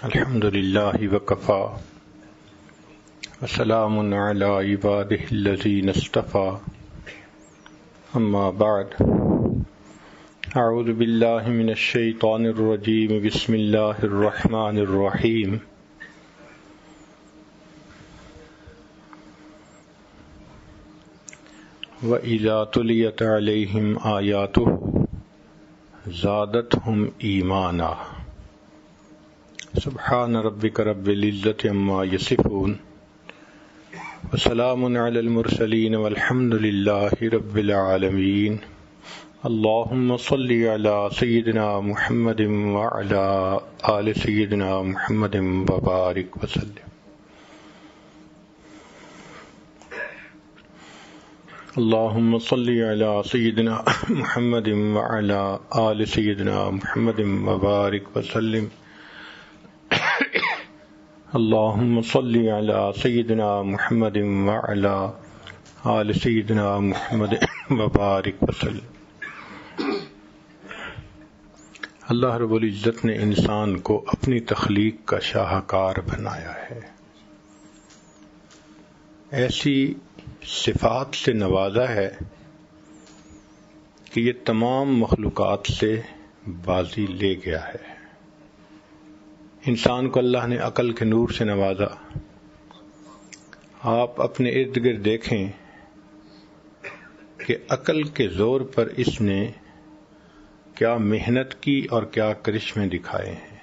الحمد لله وكفى وسلام على عباده الذين اصطفى أما بعد أعوذ بالله من الشيطان الرجيم بسم الله الرحمن الرحيم وَإِذَا تُلِيَتْ عَلَيْهِمْ آيَاتُهُ زَادَتْهُمْ إِيمَانًا سبحان ربك رب العزة عما يصفون وسلام على المرسلين والحمد لله رب العالمين اللهم صل على سيدنا محمد وعلى آل سيدنا محمد وبارك وسلم اللهم صل على سيدنا محمد وعلى آل سيدنا محمد وبارك وسلم اللهم صل على سيدنا محمد وعلى آل سيدنا محمد وبارك وسلم اللہ رب العزت نے انسان کو اپنی تخلیق کا شاہکار بنایا ہے، ایسی صفات سے نوازا ہے کہ یہ تمام مخلوقات سے بازی لے گیا ہے۔ انسان کو اللہ نے عقل کے نور سے نوازا۔ آپ اپنے ارد گرد دیکھیں کہ عقل کے زور پر اس نے کیا محنت کی اور کیا کرشمے دکھائے ہیں۔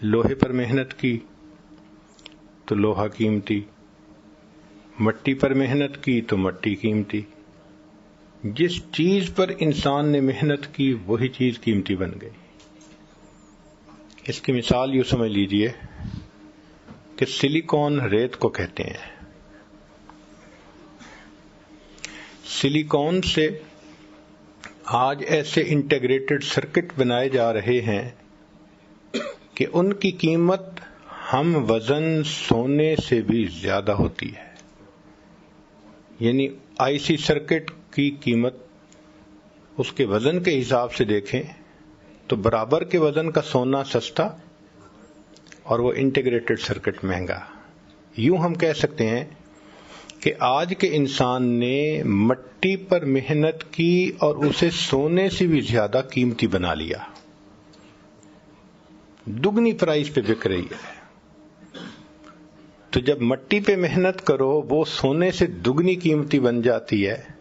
لوہے پر محنت کی تو لوہا قیمتی، مٹی پر محنت کی تو مٹی قیمتی۔ جس چیز پر انسان نے محنت کی وہی چیز قیمتی بن گئی۔ اس کی مثال یوں سمجھ لیجئے کہ سلیکون ریت کو کہتے ہیں۔ سلیکون سے آج ایسے انٹیگریٹڈ سرکٹ بنائے جا رہے ہیں کہ ان کی قیمت ہم وزن سونے سے بھی زیادہ ہوتی ہے۔ یعنی آئی سی سرکٹ کی قیمت اس کے وزن کے حساب سے دیکھیں تو برابر کے وزن کا سونا سستا اور وہ انٹیگریٹڈ سرکٹ مہنگا۔ یوں ہم کہہ سکتے ہیں کہ آج کے انسان نے مٹی پر محنت کی اور اسے سونے سے بھی زیادہ قیمتی بنا لیا، دگنی پرائز پہ بک رہی ہے۔ تو جب مٹی پہ محنت کرو وہ سونے سے دگنی قیمتی بن جاتی ہے،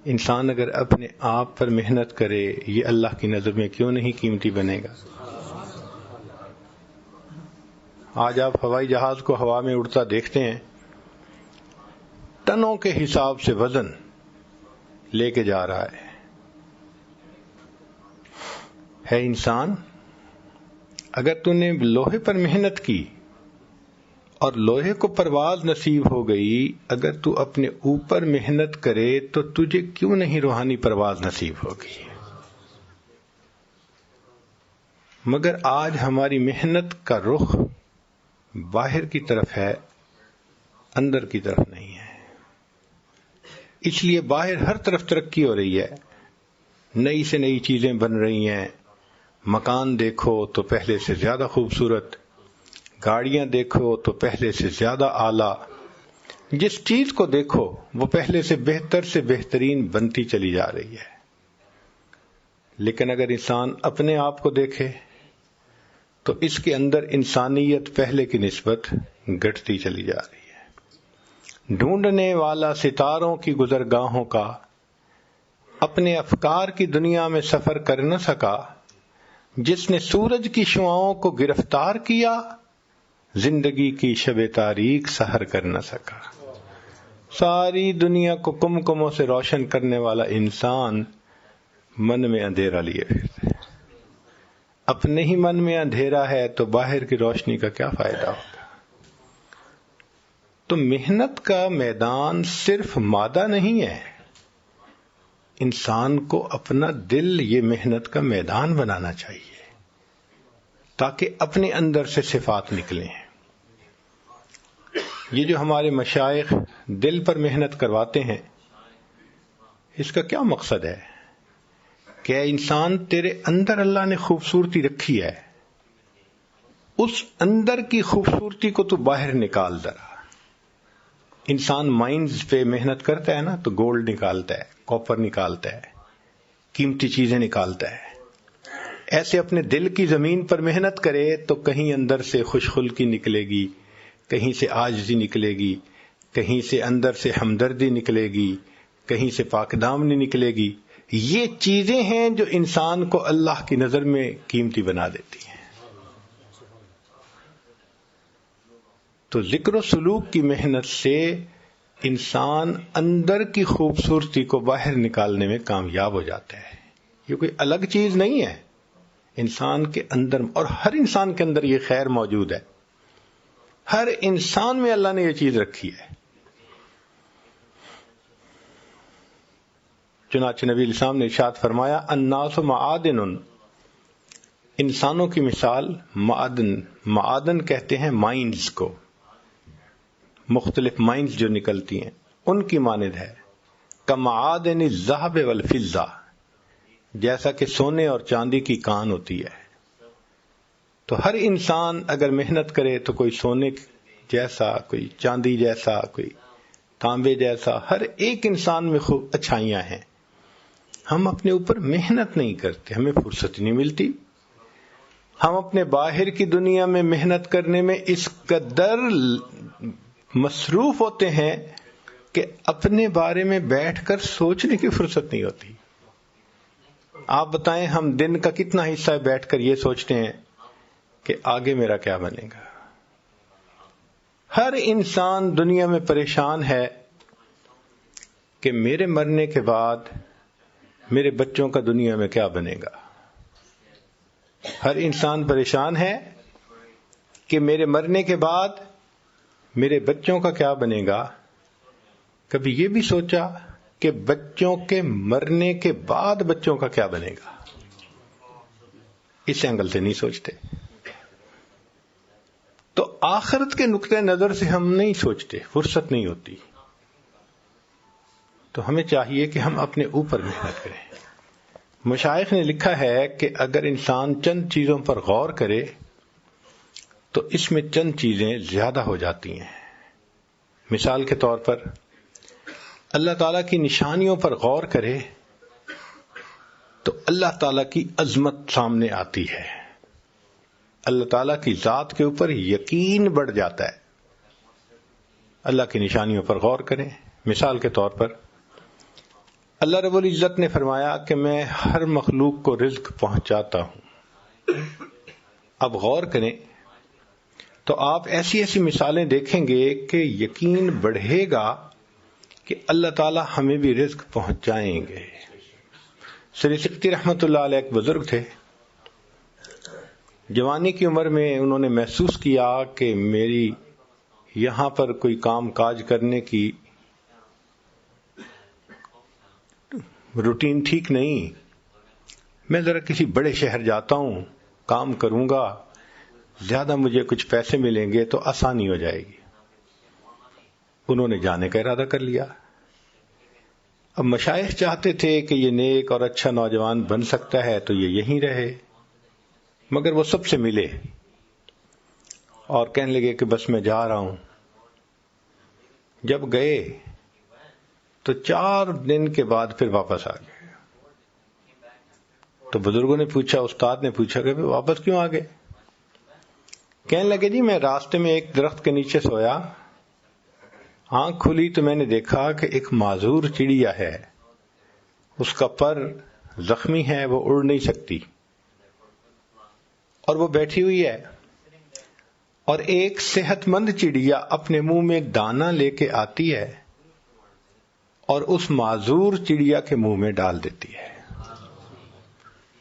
انسان اگر اپنے آپ پر محنت کرے یہ اللہ کی نظر میں کیوں نہیں قیمتی بنے گا؟ آج آپ ہوائی جہاز کو ہوا میں اڑتا دیکھتے ہیں، ٹنوں کے حساب سے وزن لے کے جا رہا ہے انسان۔ اگر تو نے لوہے پر محنت کی اور لوہے کو پرواز نصیب ہو گئی، اگر تو اپنے اوپر محنت کرے تو تجھے کیوں نہیں روحانی پرواز نصیب ہوگی؟ مگر آج ہماری محنت کا رخ باہر کی طرف ہے، اندر کی طرف نہیں ہے۔ اس لیے باہر ہر طرف ترقی ہو رہی ہے، نئی سے نئی چیزیں بن رہی ہیں۔ مکان دیکھو تو پہلے سے زیادہ خوبصورت، گاڑیاں دیکھو تو پہلے سے زیادہ اعلیٰ، جس چیز کو دیکھو وہ پہلے سے بہترین بنتی چلی جا رہی ہے۔ لیکن اگر انسان اپنے آپ کو دیکھے تو اس کے اندر انسانیت پہلے کی نسبت گھٹتی چلی جا رہی ہے۔ ڈھونڈنے والا ستاروں کی گزرگاہوں کا اپنے افکار کی دنیا میں سفر کر نہ سکا، جس نے سورج کی شعاؤں کو گرفتار کیا زندگی کی شب تاریک سحر کر نہ سکا۔ ساری دنیا کو کمکموں سے روشن کرنے والا انسان من میں اندھیرا لیے پھرتا ہے۔ اپنے ہی من میں اندھیرا ہے تو باہر کی روشنی کا کیا فائدہ ہوگا؟ تو محنت کا میدان صرف مادہ نہیں ہے، انسان کو اپنا دل یہ محنت کا میدان بنانا چاہیے تاکہ اپنے اندر سے صفات نکلیں۔ یہ جو ہمارے مشائخ دل پر محنت کرواتے ہیں، اس کا کیا مقصد ہے؟ کہ اے انسان تیرے اندر اللہ نے خوبصورتی رکھی ہے، اس اندر کی خوبصورتی کو تو باہر نکال ذرا۔ انسان مائنز پہ محنت کرتا ہے نا تو گولڈ نکالتا ہے، کاپر نکالتا ہے، قیمتی چیزیں نکالتا ہے۔ ایسے اپنے دل کی زمین پر محنت کرے تو کہیں اندر سے خوش خلقی نکلے گی، کہیں سے عاجزی نکلے گی، کہیں سے اندر سے ہمدردی نکلے گی، کہیں سے پاک دامنی نکلے گی۔ یہ چیزیں ہیں جو انسان کو اللہ کی نظر میں قیمتی بنا دیتی ہیں۔ تو ذکر و سلوک کی محنت سے انسان اندر کی خوبصورتی کو باہر نکالنے میں کامیاب ہو جاتا ہے۔ یہ کوئی الگ چیز نہیں ہے، انسان کے اندر، اور ہر انسان کے اندر یہ خیر موجود ہے۔ ہر انسان میں اللہ نے یہ چیز رکھی ہے۔ چنانچہ نبی علیہ السلام نے ارشاد فرمایا الناس معادن، انسانوں کی مثال معادن کہتے ہیں مائنز کو، مختلف مائنز جو نکلتی ہیں ان کی مانند ہے، کمعادن الذهب والفضہ، جیسا کہ سونے اور چاندی کی کان ہوتی ہے۔ تو ہر انسان اگر محنت کرے تو کوئی سونے جیسا، کوئی چاندی جیسا، کوئی تانبے جیسا، ہر ایک انسان میں خوب اچھائیاں ہیں۔ ہم اپنے اوپر محنت نہیں کرتے، ہمیں فرصت نہیں ملتی۔ ہم اپنے باہر کی دنیا میں محنت کرنے میں اس قدر مصروف ہوتے ہیں کہ اپنے بارے میں بیٹھ کر سوچنے کی فرصت نہیں ہوتی۔ آپ بتائیں ہم دن کا کتنا حصہ بیٹھ کر یہ سوچتے ہیں کہ آگے میرا کیا بنے گا؟ ہر انسان دنیا میں پریشان ہے کہ میرے مرنے کے بعد میرے بچوں کا دنیا میں کیا بنے گا۔ ہر انسان پریشان ہے کہ میرے مرنے کے بعد میرے بچوں کا کیا بنے گا۔ کبھی یہ بھی سوچا کہ بچوں کے مرنے کے بعد بچوں کا کیا بنے گا؟ اس اینگل سے نہیں سوچتے۔ تو آخرت کے نقطۂ نظر سے ہم نہیں سوچتے، فرصت نہیں ہوتی۔ تو ہمیں چاہیے کہ ہم اپنے اوپر محنت کریں۔ مشائخ نے لکھا ہے کہ اگر انسان چند چیزوں پر غور کرے تو اس میں چند چیزیں زیادہ ہو جاتی ہیں۔ مثال کے طور پر اللہ تعالیٰ کی نشانیوں پر غور کرے تو اللہ تعالیٰ کی عظمت سامنے آتی ہے، اللہ تعالیٰ کی ذات کے اوپر یقین بڑھ جاتا ہے۔ اللہ کی نشانیوں پر غور کریں۔ مثال کے طور پر اللہ رب العزت نے فرمایا کہ میں ہر مخلوق کو رزق پہنچاتا ہوں۔ اب غور کریں تو آپ ایسی ایسی مثالیں دیکھیں گے کہ یقین بڑھے گا کہ اللہ تعالی ہمیں بھی رزق پہنچائیں گے۔ سری سکتی رحمت اللہ علیہ ایک بزرگ تھے، جوانی کی عمر میں انہوں نے محسوس کیا کہ میری یہاں پر کوئی کام کاج کرنے کی روٹین ٹھیک نہیں، میں ذرا کسی بڑے شہر جاتا ہوں، کام کروں گا، زیادہ مجھے کچھ پیسے ملیں گے تو آسانی ہو جائے گی۔ انہوں نے جانے کا ارادہ کر لیا۔ اب مشائخ چاہتے تھے کہ یہ نیک اور اچھا نوجوان بن سکتا ہے تو یہ یہیں رہے، مگر وہ سب سے ملے اور کہنے لگے کہ بس میں جا رہا ہوں۔ جب گئے تو 4 دن کے بعد پھر واپس آ گئے۔ تو بزرگوں نے پوچھا، استاد نے پوچھا کہ واپس کیوں آ گئے؟ کہنے لگے جی میں راستے میں ایک درخت کے نیچے سویا، آنکھ کھلی تو میں نے دیکھا کہ ایک معذور چڑیا ہے، اس کا پر زخمی ہے، وہ اڑ نہیں سکتی اور وہ بیٹھی ہوئی ہے، اور ایک صحت مند چڑیا اپنے منہ میں دانہ لے کے آتی ہے اور اس معذور چڑیا کے منہ میں ڈال دیتی ہے۔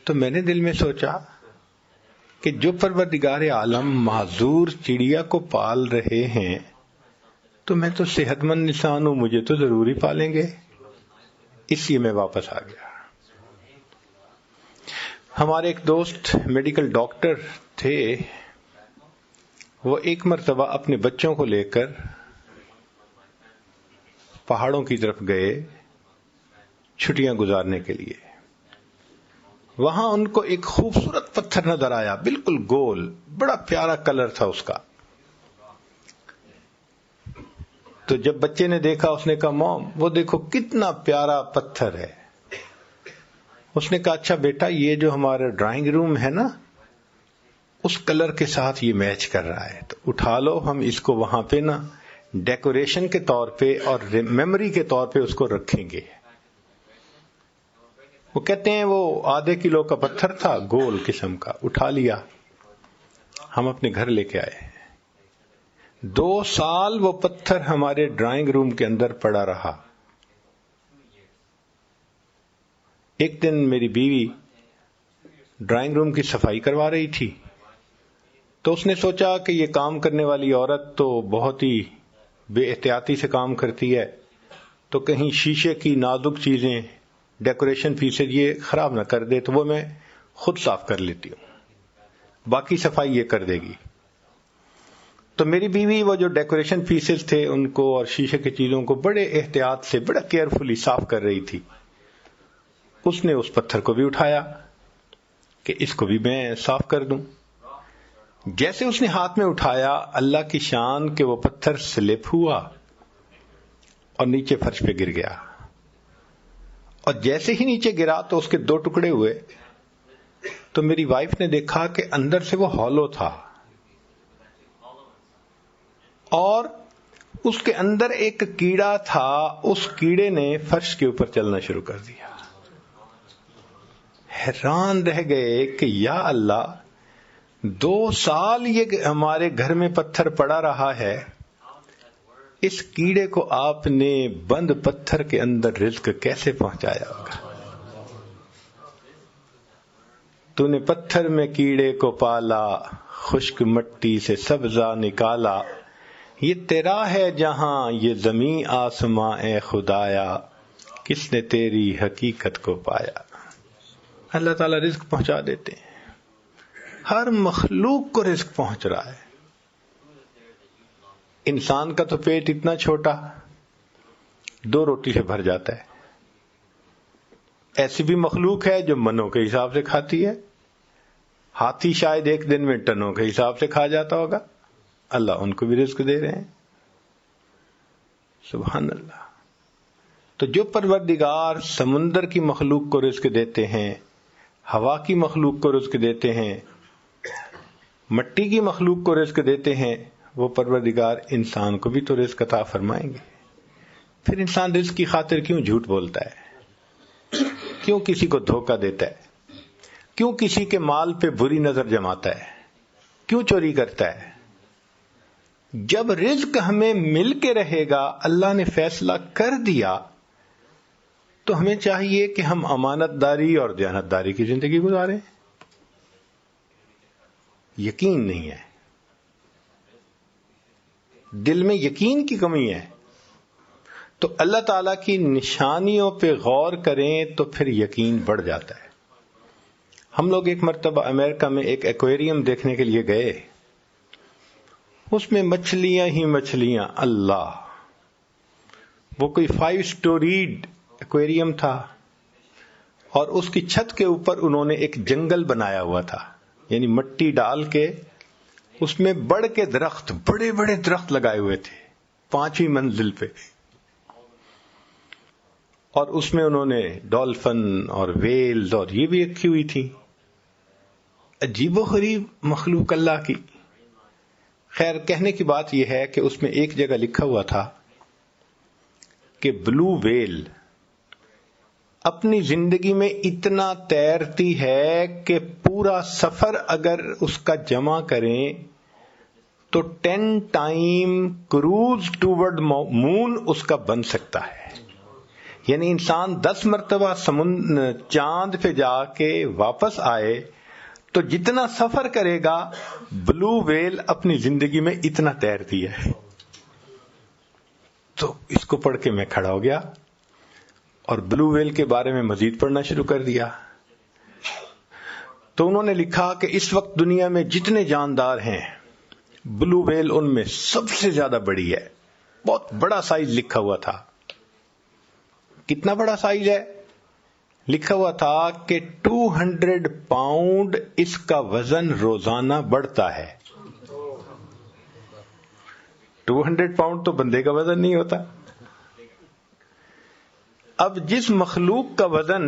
تو میں نے دل میں سوچا کہ جو پروردگار عالم معذور چڑیا کو پال رہے ہیں تو میں تو صحت مند انسان ہوں، مجھے تو ضروری پالیں گے، اس لیے میں واپس آ گیا۔ ہمارے ایک دوست میڈیکل ڈاکٹر تھے، وہ ایک مرتبہ اپنے بچوں کو لے کر پہاڑوں کی طرف گئے چھٹیاں گزارنے کے لیے۔ وہاں ان کو ایک خوبصورت پتھر نظر آیا، بالکل گول، بڑا پیارا کلر تھا اس کا. تو جب بچے نے دیکھا اس نے کہا موم وہ دیکھو کتنا پیارا پتھر ہے. اس نے کہا اچھا بیٹا یہ جو ہمارا ڈرائنگ روم ہے نا اس کلر کے ساتھ یہ میچ کر رہا ہے، تو اٹھا لو، ہم اس کو وہاں پہ نا ڈیکوریشن کے طور پہ اور میموری کے طور پہ اس کو رکھیں گے. وہ کہتے ہیں وہ آدھے کلو کا پتھر تھا، گول قسم کا، اٹھا لیا، ہم اپنے گھر لے کے آئے. 2 سال وہ پتھر ہمارے ڈرائنگ روم کے اندر پڑا رہا. ایک دن میری بیوی ڈرائنگ روم کی صفائی کروا رہی تھی، تو اس نے سوچا کہ یہ کام کرنے والی عورت تو بہت ہی بے احتیاطی سے کام کرتی ہے، تو کہیں شیشے کی نازک چیزیں، ڈیکوریشن پیسز یہ خراب نہ کر دے، تو وہ میں خود صاف کر لیتی ہوں، باقی صفائی یہ کر دے گی. تو میری بیوی وہ جو ڈیکوریشن پیسز تھے ان کو اور شیشے کی چیزوں کو بڑے احتیاط سے بڑا کیئرفلی صاف کر رہی تھی. اس نے اس پتھر کو بھی اٹھایا کہ اس کو بھی میں صاف کر دوں. جیسے اس نے ہاتھ میں اٹھایا، اللہ کی شان کہ وہ پتھر سلپ ہوا اور نیچے فرش پہ گر گیا. اور جیسے ہی نیچے گرا تو اس کے 2 ٹکڑے ہوئے. تو میری وائف نے دیکھا کہ اندر سے وہ ہالو تھا اور اس کے اندر ایک کیڑا تھا. اس کیڑے نے فرش کے اوپر چلنا شروع کر دیا. حیران رہ گئے کہ یا اللہ 2 سال یہ ہمارے گھر میں پتھر پڑا رہا ہے، اس کیڑے کو آپ نے بند پتھر کے اندر رزق کیسے پہنچایا ہوگا؟ تو نے پتھر میں کیڑے کو پالا، خشک مٹی سے سبزہ نکالا. یہ تیرا ہے جہاں یہ زمین آسماں اے خدایا، کس نے تیری حقیقت کو پایا. اللہ تعالیٰ رزق پہنچا دیتے ہیں، ہر مخلوق کو رزق پہنچ رہا ہے. انسان کا تو پیٹ اتنا چھوٹا 2 روٹی سے بھر جاتا ہے. ایسی بھی مخلوق ہے جو منوں کے حساب سے کھاتی ہے. ہاتھی شاید ایک دن میں ٹنوں کے حساب سے کھا جاتا ہوگا. اللہ ان کو بھی رزق دے رہے ہیں. سبحان اللہ. تو جو پروردگار سمندر کی مخلوق کو رزق دیتے ہیں، ہوا کی مخلوق کو رزق دیتے ہیں، مٹی کی مخلوق کو رزق دیتے ہیں، وہ پروردگار انسان کو بھی تو رزق عطا فرمائیں گے. پھر انسان رزق کی خاطر کیوں جھوٹ بولتا ہے؟ کیوں کسی کو دھوکہ دیتا ہے؟ کیوں کسی کے مال پہ بری نظر جماتا ہے؟ کیوں چوری کرتا ہے؟ جب رزق ہمیں مل کے رہے گا، اللہ نے فیصلہ کر دیا، تو ہمیں چاہیے کہ ہم امانت داری اور دیانت داری کی زندگی گزاریں. یقین نہیں ہے، دل میں یقین کی کمی ہے، تو اللہ تعالیٰ کی نشانیوں پہ غور کریں تو پھر یقین بڑھ جاتا ہے. ہم لوگ ایک مرتبہ امریکہ میں ایک ایکویریم دیکھنے کے لیے گئے. اس میں مچھلیاں ہی مچھلیاں. اللہ، وہ کوئی 5 سٹوریڈ ایکویریم تھا اور اس کی چھت کے اوپر انہوں نے ایک جنگل بنایا ہوا تھا، یعنی مٹی ڈال کے اس میں بڑ کے درخت، بڑے بڑے درخت لگائے ہوئے تھے 5ویں منزل پہ. اور اس میں انہوں نے ڈولفن اور ویلز اور یہ بھی رکھی ہوئی تھی. عجیب و غریب مخلوق اللہ کی. خیر، کہنے کی بات یہ ہے کہ اس میں ایک جگہ لکھا ہوا تھا کہ بلو ویل اپنی زندگی میں اتنا تیرتی ہے کہ پورا سفر اگر اس کا جمع کریں تو 10 ٹائم کروز ٹوورڈ مون اس کا بن سکتا ہے. یعنی انسان 10 مرتبہ چاند پہ جا کے واپس آئے تو جتنا سفر کرے گا، بلو ویل اپنی زندگی میں اتنا تیرتی ہے. تو اس کو پڑھ کے میں کھڑا ہو گیا اور بلو ویل کے بارے میں مزید پڑھنا شروع کر دیا. تو انہوں نے لکھا کہ اس وقت دنیا میں جتنے جاندار ہیں، بلو ویل ان میں سب سے زیادہ بڑی ہے. بہت بڑا سائز لکھا ہوا تھا. کتنا بڑا سائز ہے؟ لکھا ہوا تھا کہ 200 پاؤنڈ اس کا وزن روزانہ بڑھتا ہے. 200 پاؤنڈ تو بندے کا وزن نہیں ہوتا. اب جس مخلوق کا وزن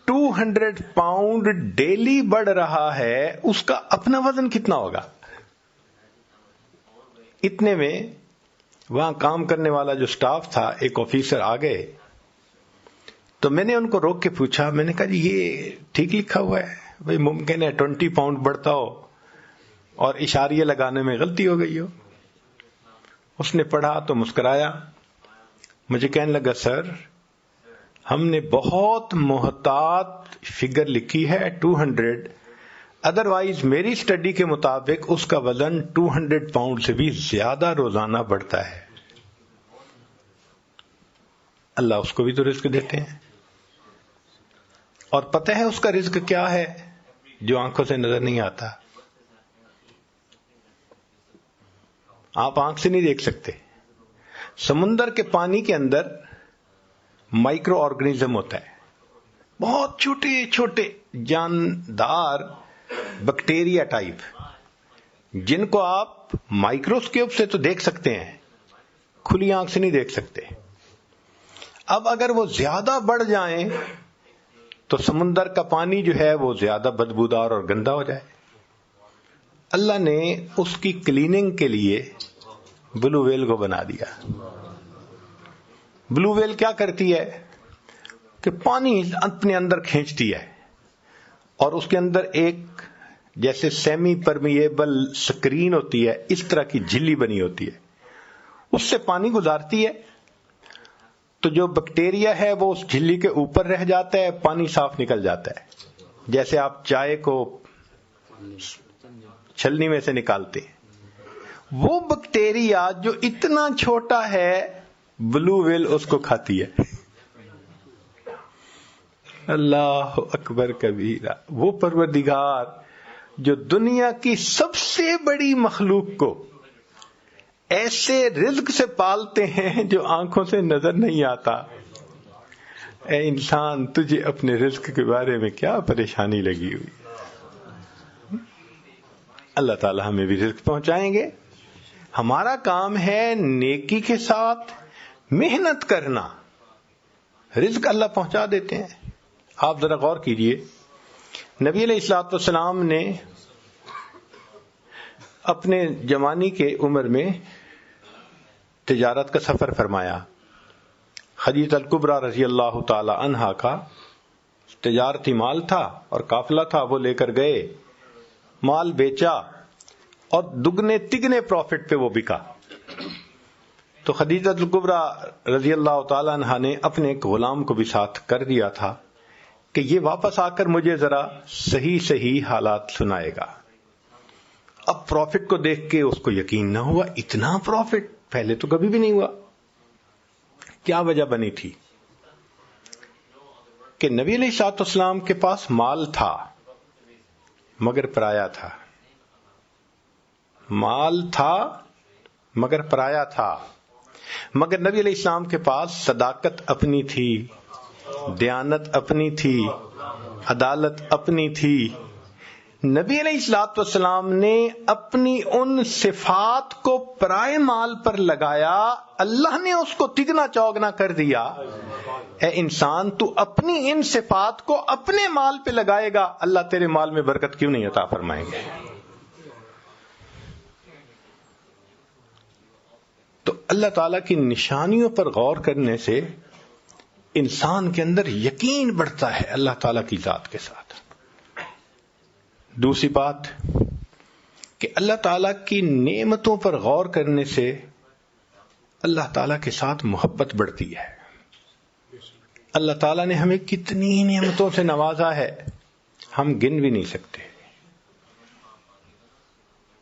200 پاؤنڈ ڈیلی بڑھ رہا ہے اس کا اپنا وزن کتنا ہوگا؟ اتنے میں وہاں کام کرنے والا جو سٹاف تھا، ایک آفیسر آ گئے، تو میں نے ان کو روک کے پوچھا، میں نے کہا جی یہ ٹھیک لکھا ہوا ہے؟ بھئی ممکن ہے 20 پاؤنڈ بڑھتا ہو اور اشاریہ لگانے میں غلطی ہو گئی ہو. اس نے پڑھا تو مسکرایا، مجھے کہنے لگا سر ہم نے بہت محتاط فگر لکھی ہے 200، ادروائز میری اسٹڈی کے مطابق اس کا وزن 200 پاؤنڈ سے بھی زیادہ روزانہ بڑھتا ہے. اللہ اس کو بھی تو رزق دیتے ہیں، اور پتہ ہے اس کا رزق کیا ہے جو آنکھوں سے نظر نہیں آتا. آپ آنکھ سے نہیں دیکھ سکتے. سمندر کے پانی کے اندر مائکرو آرگنیزم ہوتا ہے، بہت چھوٹے چھوٹے جاندار بیکٹیریا ٹائپ، جن کو آپ مائکروسکوپ سے تو دیکھ سکتے ہیں، کھلی آنکھ سے نہیں دیکھ سکتے. اب اگر وہ زیادہ بڑھ جائیں تو سمندر کا پانی جو ہے وہ زیادہ بدبودار اور گندا ہو جائے. اللہ نے اس کی کلیننگ کے لیے بلو ویل کو بنا دیا. بلو ویل کیا کرتی ہے کہ پانی اپنے اندر کھینچتی ہے، اور اس کے اندر ایک جیسے سیمی پرمیبل سکرین ہوتی ہے، اس طرح کی جھلی بنی ہوتی ہے، اس سے پانی گزارتی ہے. تو جو بیکٹیریا ہے وہ اس جھلی کے اوپر رہ جاتا ہے، پانی صاف نکل جاتا ہے. جیسے آپ چائے کو چھلنی میں سے نکالتے ہیں، وہ بیکٹیریا جو اتنا چھوٹا ہے بلو ویل اس کو کھاتی ہے. اللہ اکبر کبیرہ. وہ پروردگار جو دنیا کی سب سے بڑی مخلوق کو ایسے رزق سے پالتے ہیں جو آنکھوں سے نظر نہیں آتا. اے انسان، تجھے اپنے رزق کے بارے میں کیا پریشانی لگی ہوئی؟ اللہ تعالی ہمیں بھی رزق پہنچائیں گے. ہمارا کام ہے نیکی کے ساتھ محنت کرنا، رزق اللہ پہنچا دیتے ہیں. آپ ذرا غور کیجئے، نبی علیہ الصلوۃ والسلام نے اپنے جوانی کے عمر میں تجارت کا سفر فرمایا. خدیجہ الکبریٰ رضی اللہ تعالی عنہا کا تجارتی مال تھا اور قافلہ تھا، وہ لے کر گئے، مال بیچا اور دگنے تگنے پروفٹ پہ وہ بکا. تو خدیجہ الکبریٰ رضی اللہ تعالی عنہا نے اپنے ایک غلام کو بھی ساتھ کر دیا تھا کہ یہ واپس آ کر مجھے ذرا صحیح حالات سنائے گا. اب پروفٹ کو دیکھ کے اس کو یقین نہ ہوا، اتنا پروفٹ پہلے تو کبھی بھی نہیں ہوا. کیا وجہ بنی تھی کہ نبی علیہ الصلوۃ والسلام کے پاس مال تھا مگر پرایا تھا. مال تھا مگر پرایا تھا. مگر نبی علیہ السلام کے پاس صداقت اپنی تھی، دیانت اپنی تھی، عدالت اپنی تھی. نبی علیہ الصلوۃ والسلام نے اپنی ان صفات کو پرائے مال پر لگایا، اللہ نے اس کو تگنا چوگنا کر دیا. اے انسان، تو اپنی ان صفات کو اپنے مال پہ لگائے گا، اللہ تیرے مال میں برکت کیوں نہیں عطا فرمائیں گے؟ تو اللہ تعالیٰ کی نشانیوں پر غور کرنے سے انسان کے اندر یقین بڑھتا ہے اللہ تعالیٰ کی ذات کے ساتھ. دوسری بات کہ اللہ تعالیٰ کی نعمتوں پر غور کرنے سے اللہ تعالیٰ کے ساتھ محبت بڑھتی ہے. اللہ تعالیٰ نے ہمیں کتنی نعمتوں سے نوازا ہے، ہم گن بھی نہیں سکتے.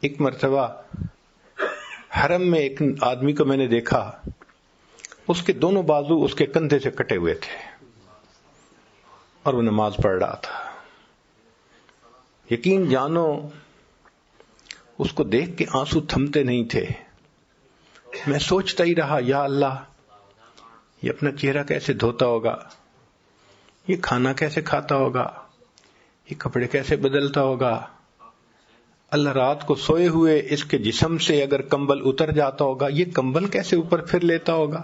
ایک مرتبہ حرم میں ایک آدمی کو میں نے دیکھا، اس کے دونوں بازو اس کے کندھے سے کٹے ہوئے تھے اور وہ نماز پڑھ رہا تھا. یقین جانو اس کو دیکھ کے آنسو تھمتے نہیں تھے. میں سوچتا ہی رہا، یا اللہ یہ اپنا چہرہ کیسے دھوتا ہوگا. یہ کھانا کیسے کھاتا ہوگا، یہ کپڑے کیسے بدلتا ہوگا، اللہ رات کو سوئے ہوئے اس کے جسم سے اگر کمبل اتر جاتا ہوگا، یہ کمبل کیسے اوپر پھر لیتا ہوگا۔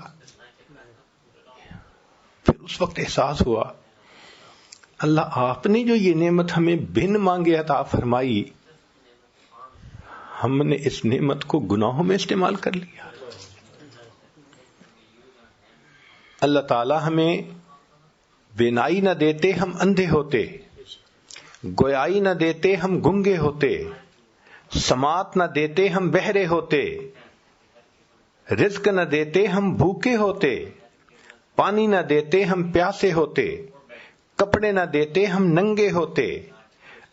پھر اس وقت احساس ہوا اللہ آپ نے جو یہ نعمت ہمیں بن مانگے عطا فرمائی، ہم نے اس نعمت کو گناہوں میں استعمال کر لیا۔ اللہ تعالی ہمیں بینائی نہ دیتے ہم اندھے ہوتے، گویائی نہ دیتے ہم گنگے ہوتے، سماعت نہ دیتے ہم بہرے ہوتے، رزق نہ دیتے ہم بھوکے ہوتے، پانی نہ دیتے ہم پیاسے ہوتے، کپڑے نہ دیتے ہم ننگے ہوتے،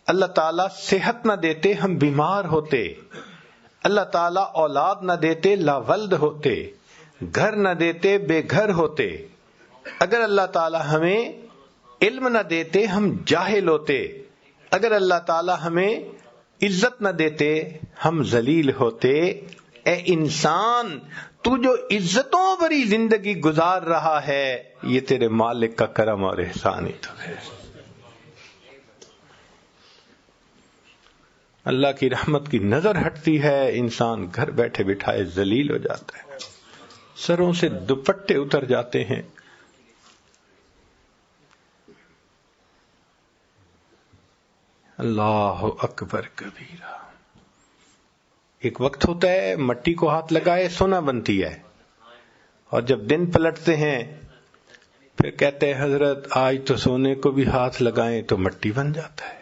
اللہ تعالیٰ صحت نہ دیتے ہم بیمار ہوتے، اللہ تعالیٰ اولاد نہ دیتے لاولد ہوتے، گھر نہ دیتے بے گھر ہوتے، اگر اللہ تعالیٰ ہمیں علم نہ دیتے ہم جاہل ہوتے، اگر اللہ تعالیٰ ہمیں عزت نہ دیتے ہم ذلیل ہوتے۔ اے انسان، تو جو عزتوں بھری زندگی گزار رہا ہے یہ تیرے مالک کا کرم اور احسان ہی تو ہے۔ اللہ کی رحمت کی نظر ہٹتی ہے، انسان گھر بیٹھے بٹھائے ذلیل ہو جاتا ہے، سروں سے دوپٹے اتر جاتے ہیں۔ اللہ اکبر کبیرہ۔ ایک وقت ہوتا ہے مٹی کو ہاتھ لگائے سونا بنتی ہے، اور جب دن پلٹتے ہیں پھر کہتے ہیں حضرت آج تو سونے کو بھی ہاتھ لگائیں تو مٹی بن جاتا ہے۔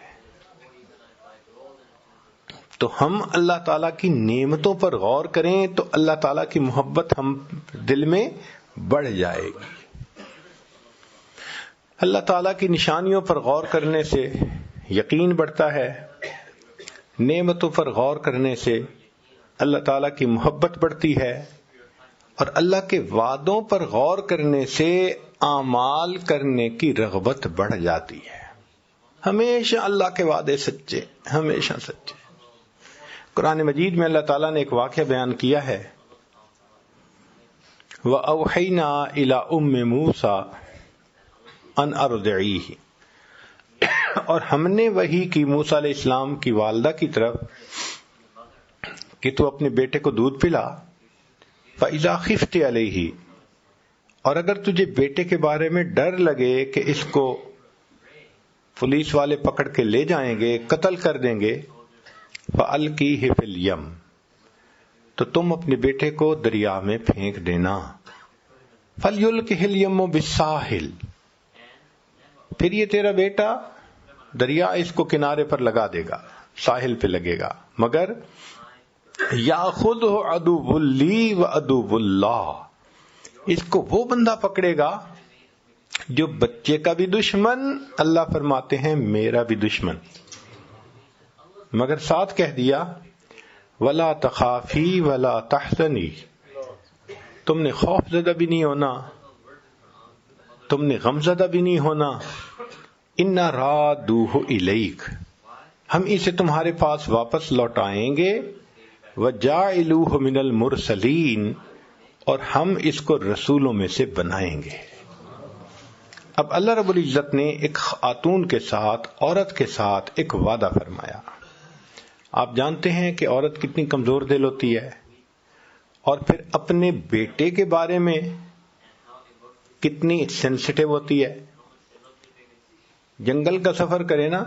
تو ہم اللہ تعالیٰ کی نعمتوں پر غور کریں تو اللہ تعالیٰ کی محبت ہم دل میں بڑھ جائے گی۔ اللہ تعالیٰ کی نشانیوں پر غور کرنے سے یقین بڑھتا ہے، نعمتوں پر غور کرنے سے اللہ تعالیٰ کی محبت بڑھتی ہے، اور اللہ کے وعدوں پر غور کرنے سے اعمال کرنے کی رغبت بڑھ جاتی ہے۔ ہمیشہ اللہ کے وعدے سچے، ہمیشہ سچے۔ قرآن مجید میں اللہ تعالیٰ نے ایک واقعہ بیان کیا ہے، وَأَوْحَيْنَا إِلَىٰ أُمِّ مُوسَىٰ أَنْ أَرْضِعِيهِ، اور ہم نے وحی کی موسیٰ علیہ السلام کی والدہ کی طرف کہ تو اپنے بیٹے کو دودھ پلا، فَإِذَا خِفْتِ عَلَيْهِ، اور اگر تجھے بیٹے کے بارے میں ڈر لگے کہ اس کو پولیس والے پکڑ کے لے جائیں گے، قتل کر دیں گے، فَأَلْقِيهِ فِي الْيَمِّ، تو تم اپنے بیٹے کو دریا میں پھینک دینا، فَلْيُلْقِهِ الْيَمُّ بِالسَّاحِلِ، پھر یہ تیرا بیٹا دریا اس کو کنارے پر لگا دے گا، ساحل پہ لگے گا، مگر یاخذہ عدو لی و عدو اللہ، اس کو وہ بندہ پکڑے گا جو بچے کا بھی دشمن، اللہ فرماتے ہیں میرا بھی دشمن، مگر ساتھ کہہ دیا ولا تخافی ولا تحزنی، تم نے خوف زدہ بھی نہیں ہونا، تم نے غم زدہ بھی نہیں ہونا، انا رادوہ الیک، ہم اسے تمہارے پاس واپس لوٹائیں گے، وجاعلوہ من المرسلین، اور ہم اس کو رسولوں میں سے بنائیں گے۔ اب اللہ رب العزت نے ایک خاتون کے ساتھ، عورت کے ساتھ ایک وعدہ فرمایا۔ آپ جانتے ہیں کہ عورت کتنی کمزور دل ہوتی ہے، اور پھر اپنے بیٹے کے بارے میں کتنی سینسٹیو ہوتی ہے۔ جنگل کا سفر کرے نا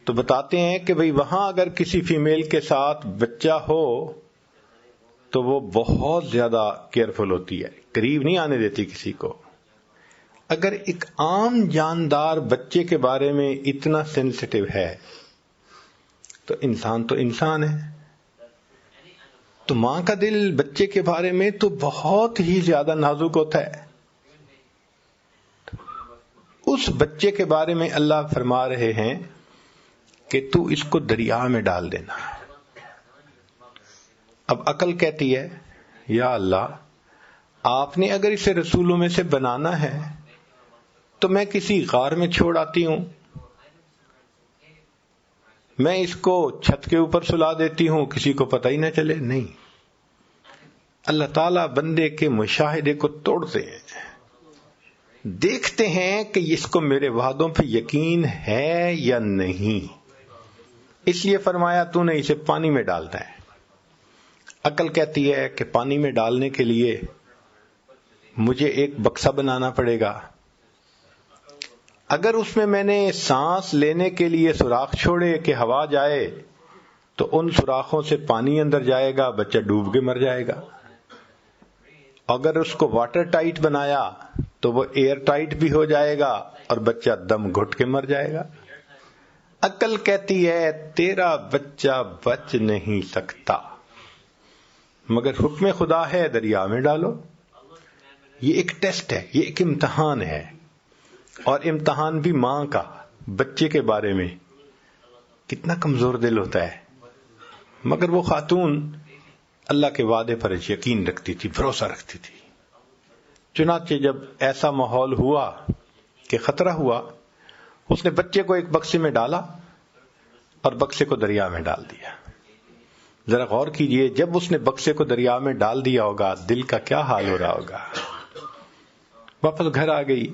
تو بتاتے ہیں کہ بھئی وہاں اگر کسی فیمیل کے ساتھ بچہ ہو تو وہ بہت زیادہ کیئرفل ہوتی ہے، قریب نہیں آنے دیتی کسی کو۔ اگر ایک عام جاندار بچے کے بارے میں اتنا سینسٹیو ہے تو انسان ہے۔ تو ماں کا دل بچے کے بارے میں تو بہت ہی زیادہ نازک ہوتا ہے۔ اس بچے کے بارے میں اللہ فرما رہے ہیں کہ تو اس کو دریا میں ڈال دینا۔ اب عقل کہتی ہے یا اللہ، آپ نے اگر اسے رسولوں میں سے بنانا ہے تو میں کسی غار میں چھوڑ آتی ہوں، میں اس کو چھت کے اوپر سلا دیتی ہوں، کسی کو پتہ ہی نہ چلے۔ نہیں، اللہ تعالیٰ بندے کے مشاہدے کو توڑتے ہیں۔ دیکھتے ہیں کہ اس کو میرے وعدوں پہ یقین ہے یا نہیں، اس لیے فرمایا تو نے اسے پانی میں ڈالنا ہے۔ عقل کہتی ہے کہ پانی میں ڈالنے کے لیے مجھے ایک بکسا بنانا پڑے گا، اگر اس میں نے سانس لینے کے لیے سوراخ چھوڑے کہ ہوا جائے تو ان سوراخوں سے پانی اندر جائے گا، بچہ ڈوب کے مر جائے گا۔ اگر اس کو واٹر ٹائٹ بنایا تو وہ ایئر ٹائٹ بھی ہو جائے گا اور بچہ دم گھٹ کے مر جائے گا۔ عقل کہتی ہے تیرا بچہ بچ نہیں سکتا، مگر حکم خدا ہے دریا میں ڈالو۔ یہ ایک ٹیسٹ ہے، یہ ایک امتحان ہے، اور امتحان بھی ماں کا بچے کے بارے میں۔ کتنا کمزور دل ہوتا ہے، مگر وہ خاتون اللہ کے وعدے پر یقین رکھتی تھی، بھروسہ رکھتی تھی۔ چنانچہ جب ایسا ماحول ہوا کہ خطرہ ہوا، اس نے بچے کو ایک بکسے میں ڈالا اور بکسے کو دریا میں ڈال دیا۔ ذرا غور کیجئے، جب اس نے بکسے کو دریا میں ڈال دیا ہوگا دل کا کیا حال ہو رہا ہوگا۔ واپس گھر آ گئی،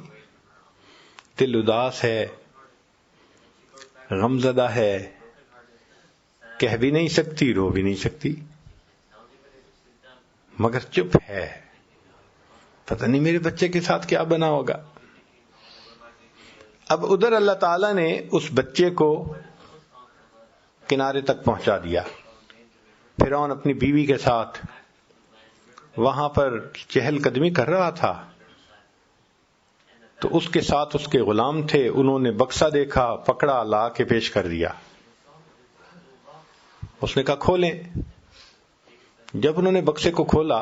دل اداس ہے، غمزدہ ہے، کہہ بھی نہیں سکتی، رو بھی نہیں سکتی، مگر چپ ہے، پتہ نہیں میرے بچے کے ساتھ کیا بنا ہوگا۔ اب ادھر اللہ تعالیٰ نے اس بچے کو کنارے تک پہنچا دیا۔ فرعون اپنی بیوی کے ساتھ وہاں پر چہل قدمی کر رہا تھا، تو اس کے ساتھ اس کے غلام تھے، انہوں نے بکسا دیکھا، پکڑا، لا کے پیش کر دیا۔ اس نے کہا کھولیں۔ جب انہوں نے بکسے کو کھولا،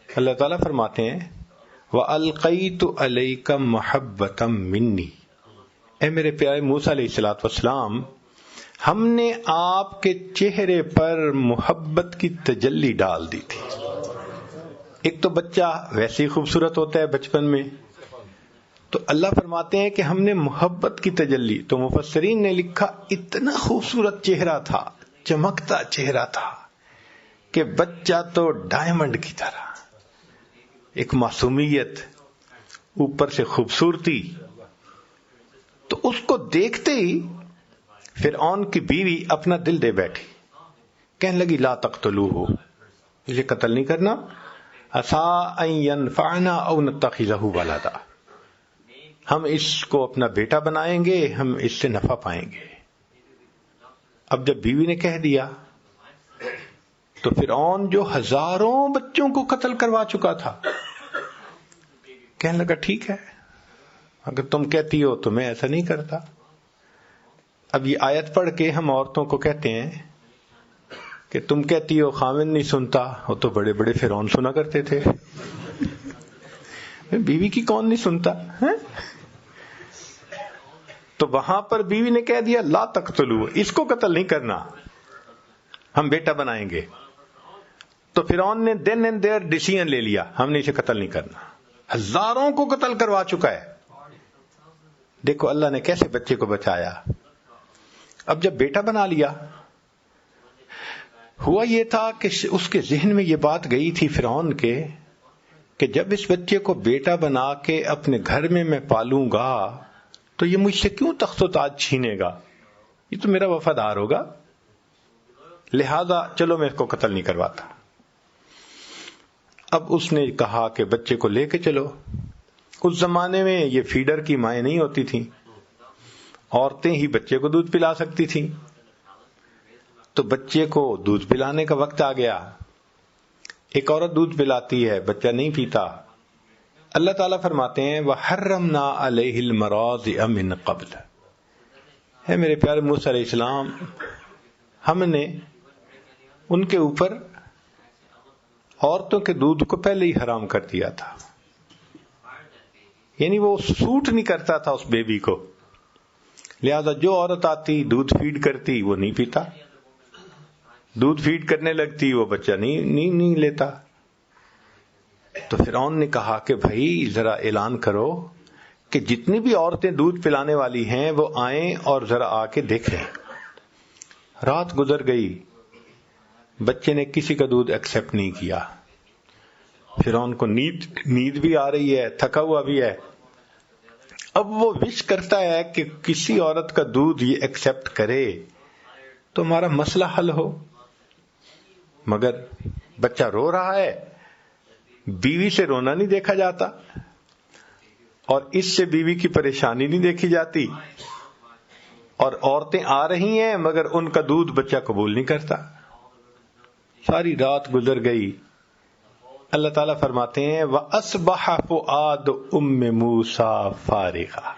اللہ تعالیٰ فرماتے ہیں وَأَلْقَيْتُ عَلَيْكَ مَحَبَّةً مِّنِّي، اے میرے پیارے موسیٰ علیہ السلام، ہم نے آپ کے چہرے پر محبت کی تجلی ڈال دی تھی۔ ایک تو بچہ ویسے ہی خوبصورت ہوتا ہے بچپن میں، تو اللہ فرماتے ہیں کہ ہم نے محبت کی تجلی، تو مفسرین نے لکھا اتنا خوبصورت چہرہ تھا، چمکتا چہرہ تھا کہ بچہ تو ڈائمنڈ کی طرح، ایک معصومیت، اوپر سے خوبصورتی۔ تو اس کو دیکھتے ہی فرعون کی بیوی اپنا دل دے بیٹھی، کہنے لگی لا تقتلوہ، اسے قتل نہیں کرنا، عسیٰ ان ینفعنا او نتخذہ ولدا، ہم اس کو اپنا بیٹا بنائیں گے، ہم اس سے نفع پائیں گے۔ اب جب بیوی نے کہہ دیا تو فرعون جو ہزاروں بچوں کو قتل کروا چکا تھا کہنے لگا ٹھیک ہے، اگر تم کہتی ہو تو میں ایسا نہیں کرتا۔ اب یہ آیت پڑھ کے ہم عورتوں کو کہتے ہیں کہ تم کہتی ہو خاوند نہیں سنتا، وہ تو بڑے بڑے فرعون سنا کرتے تھے، بیوی کی کون نہیں سنتا ہے؟ تو وہاں پر بیوی نے کہہ دیا لا تقتلوا، اس کو قتل نہیں کرنا، ہم بیٹا بنائیں گے۔ تو فرعون نے دین اینڈ دیئر ڈیسیژن لے لیا، ہم نے اسے قتل نہیں کرنا، ہزاروں کو قتل کروا چکا ہے۔ دیکھو اللہ نے کیسے بچے کو بچایا۔ اب جب بیٹا بنا لیا، ہوا یہ تھا کہ اس کے ذہن میں یہ بات گئی تھی فرعون کے کہ جب اس بچے کو بیٹا بنا کے اپنے گھر میں پالوں گا تو یہ مجھ سے کیوں تخت و تاج چھینے گا، یہ تو میرا وفادار ہوگا، لہذا چلو میں اس کو قتل نہیں کرواتا۔ اب اس نے کہا کہ بچے کو لے کے چلو۔ اس زمانے میں یہ فیڈر کی مائیں نہیں ہوتی تھیں، عورتیں ہی بچے کو دودھ پلا سکتی تھیں، تو بچے کو دودھ پلانے کا وقت آ گیا۔ ایک عورت دودھ پلاتی ہے، بچہ نہیں پیتا، اللہ تعالیٰ فرماتے ہیں وَحَرَّمْنَا عَلَيْهِ الْمَرَاضِعَ مِنْ قَبْلِ، ہے میرے پیارے موسیٰ علیہ السلام، ہم نے ان کے اوپر عورتوں کے دودھ کو پہلے ہی حرام کر دیا تھا، یعنی وہ سوٹ نہیں کرتا تھا اس بیبی کو، لہذا جو عورت آتی دودھ فیڈ کرتی وہ نہیں پیتا، دودھ فیڈ کرنے لگتی وہ بچہ نہیں لیتا۔ تو فرعون نے کہا کہ بھائی ذرا اعلان کرو کہ جتنی بھی عورتیں دودھ پلانے والی ہیں وہ آئیں اور ذرا آ کے دیکھیں۔ رات گزر گئی، بچے نے کسی کا دودھ ایکسپٹ نہیں کیا، فرعون کو نیند بھی آ رہی ہے، تھکا ہوا بھی ہے. اب وہ وش کرتا ہے کہ کسی عورت کا دودھ یہ ایکسپٹ کرے تو ہمارا مسئلہ حل ہو، مگر بچہ رو رہا ہے. بیوی سے رونا نہیں دیکھا جاتا اور اس سے بیوی کی پریشانی نہیں دیکھی جاتی، اور عورتیں آ رہی ہیں مگر ان کا دودھ بچہ قبول نہیں کرتا. ساری رات گزر گئی. اللہ تعالیٰ فرماتے ہیں وَأَصْبَحَ فُؤَادُ أُمِّ مُوسَىٰ فَارِغًا،